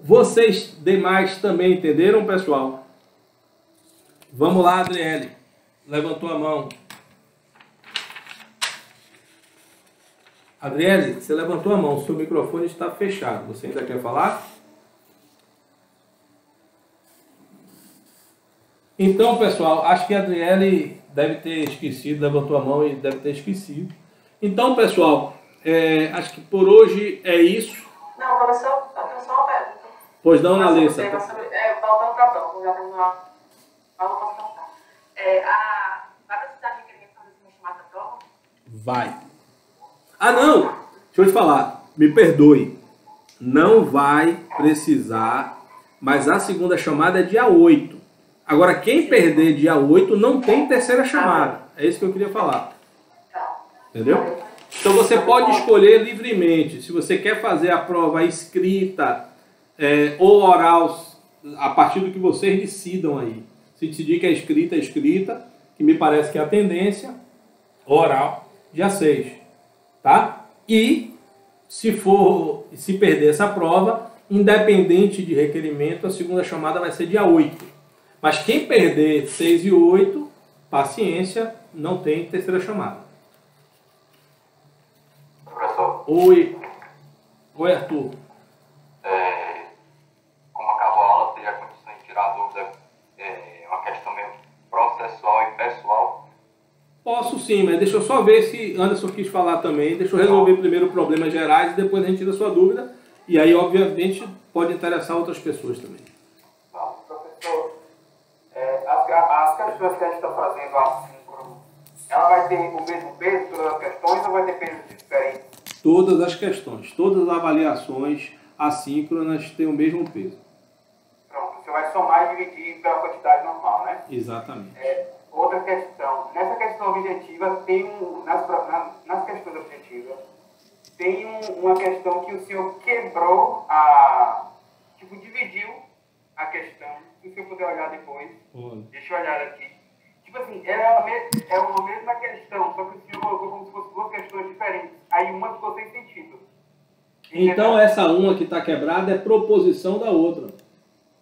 Vocês demais também entenderam, pessoal? Vamos lá, Adriele. Levantou a mão. Adriele, você levantou a mão. Seu microfone está fechado. Você ainda quer falar? Então, pessoal, acho que a Adriele deve ter esquecido, levantou a mão e deve ter esquecido. Então, pessoal, acho que por hoje é isso. Não, professor, eu tenho só uma pergunta. Pois não, Analissa. Voltando para a prova, já terminou a aula, posso perguntar. Vai precisar de requerimento para fazer chamada da prova? Vai. Ah, não! Deixa eu te falar. Me perdoe. Não vai precisar, mas a segunda chamada é dia 8. Agora, quem perder dia 8 não tem terceira chamada. É isso que eu queria falar. Entendeu? Então você pode escolher livremente. Se você quer fazer a prova escrita ou oral, a partir do que vocês decidam aí. Se decidir que é escrita, que me parece que é a tendência, oral, dia 6. Tá? E se perder essa prova, independente de requerimento, a segunda chamada vai ser dia 8. Mas quem perder 6 e 8, paciência, não tem terceira chamada. Professor. Oi. Oi, Arthur. Como acabou a aula, teria condição de tirar a dúvida, uma questão mesmo processual e pessoal? Posso sim, mas deixa eu só ver se Anderson quis falar também. Deixa eu resolver primeiro problemas gerais e depois a gente tira a sua dúvida. E aí, obviamente, pode interessar outras pessoas também. Professor, as questões que a gente está fazendo assíncrono, ela vai ter o mesmo peso todas as questões ou vai ter pesos diferentes? Todas as questões, todas as avaliações assíncronas têm o mesmo peso. Pronto, você vai somar e dividir pela quantidade normal, né? Exatamente. Outra questão, nessa questão objetiva, nas questões objetivas, tem uma questão que o senhor quebrou, dividiu a questão, se o senhor puder olhar depois. Olha. Deixa eu olhar aqui. Tipo assim, é uma mesma questão, só que o senhor colocou como se fossem duas questões diferentes. Aí uma ficou sem sentido. Então essa uma que está quebrada é proposição da outra.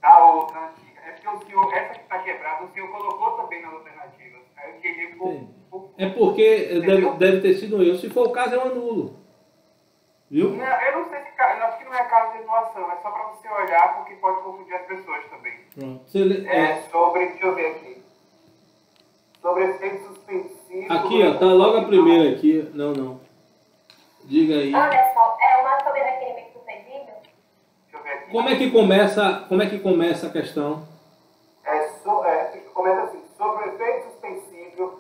Da outra antiga. É porque o senhor, essa que está quebrada, o senhor colocou também nas alternativas. Aí eu entendi que ficou... É porque deve ter sido eu. Se for o caso, eu anulo. Viu? Não, eu não sei se... Eu acho que não é caso de anulação, é só para você olhar, porque pode confundir as pessoas também. Pronto. Deixa eu ver aqui. Sobre efeito suspensivo... Aqui, ó, tá logo a primeira aqui. Não. Diga aí. Olha só, é uma sobre requerimento sucedido. Deixa eu ver aqui. Como é que começa a questão? Começa assim, sobre o efeito suspensivo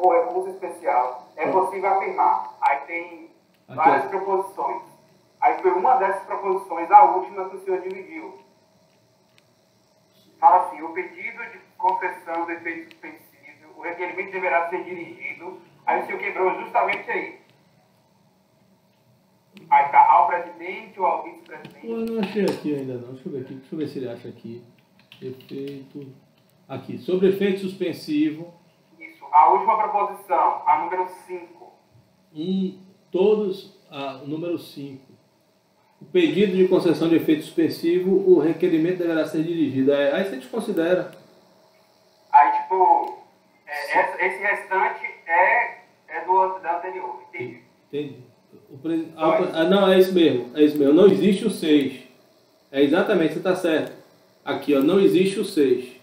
ou recurso especial, é possível afirmar. Aí tem várias proposições. Aí foi uma dessas proposições, a última que o senhor dividiu. Fala assim, o pedido de concessão do efeito suspensivo, o requerimento deverá ser dirigido, aí o senhor quebrou justamente aí. Aí está ao presidente ou ao vice-presidente. Eu não achei aqui ainda não, deixa eu ver se ele acha aqui. Efeito... Aqui, sobre efeito suspensivo. Isso, a última proposição, a número 5. O número 5. O pedido de concessão de efeito suspensivo, o requerimento deverá ser dirigido. Aí você desconsidera. Aí, tipo, esse restante é do anterior, entendi. Entendi. Não, é isso mesmo. Não existe o 6. É exatamente, você está certo. Aqui, ó, não existe o 6.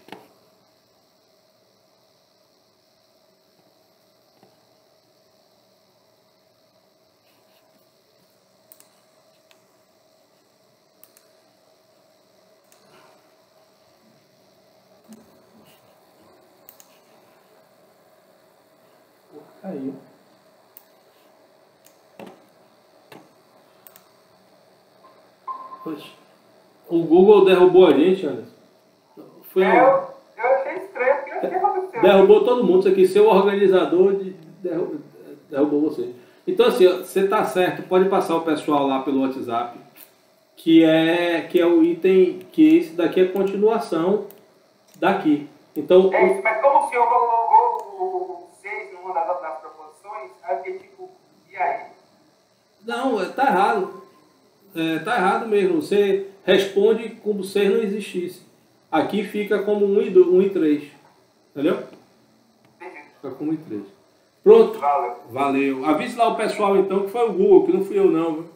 Caiu. Poxa. O Google derrubou a gente, Anderson. Eu achei estranho, porque eu achei que aconteceu. Derrubou todo mundo. Isso aqui, seu organizador derrubou você. Então, assim, você está certo. Pode passar o pessoal lá pelo WhatsApp, que é o item, que esse daqui é a continuação daqui. Então, mas como o senhor colocou o 6 numa das proposições, aí eu fiquei tipo, e aí? Não, tá errado. Tá errado mesmo. Você responde como se 6 não existisse. Aqui fica como 1 e 3. Entendeu? Fica como 1 e 3. Pronto. Valeu. Avise lá o pessoal então, que foi o Google, que não fui eu não. Viu?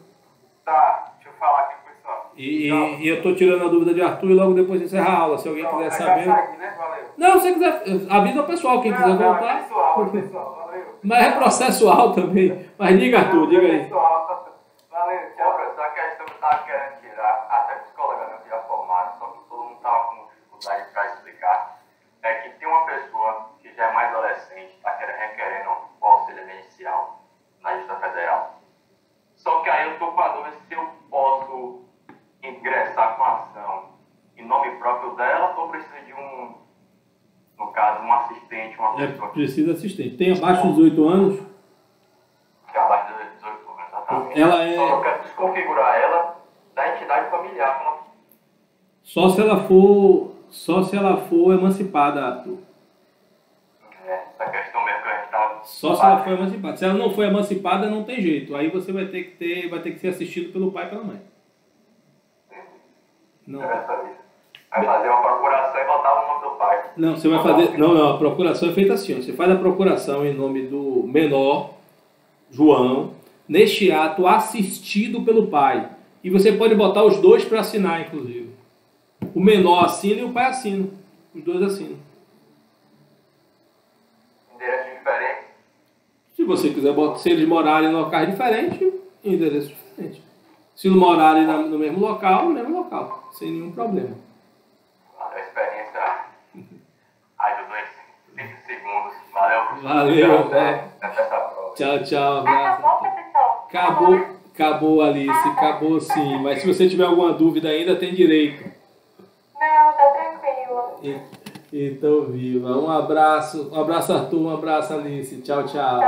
Tá, deixa eu falar aqui pro pessoal. E eu tô tirando a dúvida de Arthur e logo depois encerrar a aula. Se alguém quiser saber. Sai, né? Valeu. Não, se você quiser, avisa o pessoal, quem quiser voltar. É pessoal, valeu. Mas é processual também. Mas diga, Arthur, diga aí. Valeu, tchau. Professor, a questão que eu estava querendo tirar, até que os colegas meus já formaram, só que todo mundo estava com dificuldade para explicar, é que tem uma pessoa que já é mais adolescente, está requerendo o auxílio emergencial na Justiça Federal. Só que aí eu estou com a dúvida se eu posso ingressar com a ação em nome próprio dela ou preciso de no caso, um assistente, uma pessoa. Precisa de assistente. Tem abaixo dos 18 anos? Que é abaixo dos 18 anos, exatamente. Ela é... Só que eu quero desconfigurar ela da entidade familiar. Só se ela for emancipada, Arthur. Essa questão mesmo que a gente estava... Só se ela for emancipada. Se ela não for emancipada, não tem jeito. Aí você vai ter que ser assistido pelo pai e pela mãe. Não. Vai fazer uma procuração e botar o nome do pai. Não, você vai fazer... Não, a procuração é feita assim. Você faz a procuração em nome do menor, João, neste ato assistido pelo pai. E você pode botar os dois para assinar, inclusive. O menor assina e o pai assina. Os dois assinam. Endereço diferente? Se você quiser botar, se eles morarem em locais diferentes, endereço diferente. Se não morarem no mesmo local, sem nenhum problema. A experiência ajudou em 5 segundos. Valeu. Valeu. Até essa prova. Tchau. Acabou, Alice. Acabou sim. Mas se você tiver alguma dúvida ainda, tem direito. Não, tá tranquilo. Então, viva. Um abraço, Arthur. Um abraço, Alice. Tchau. Tchau.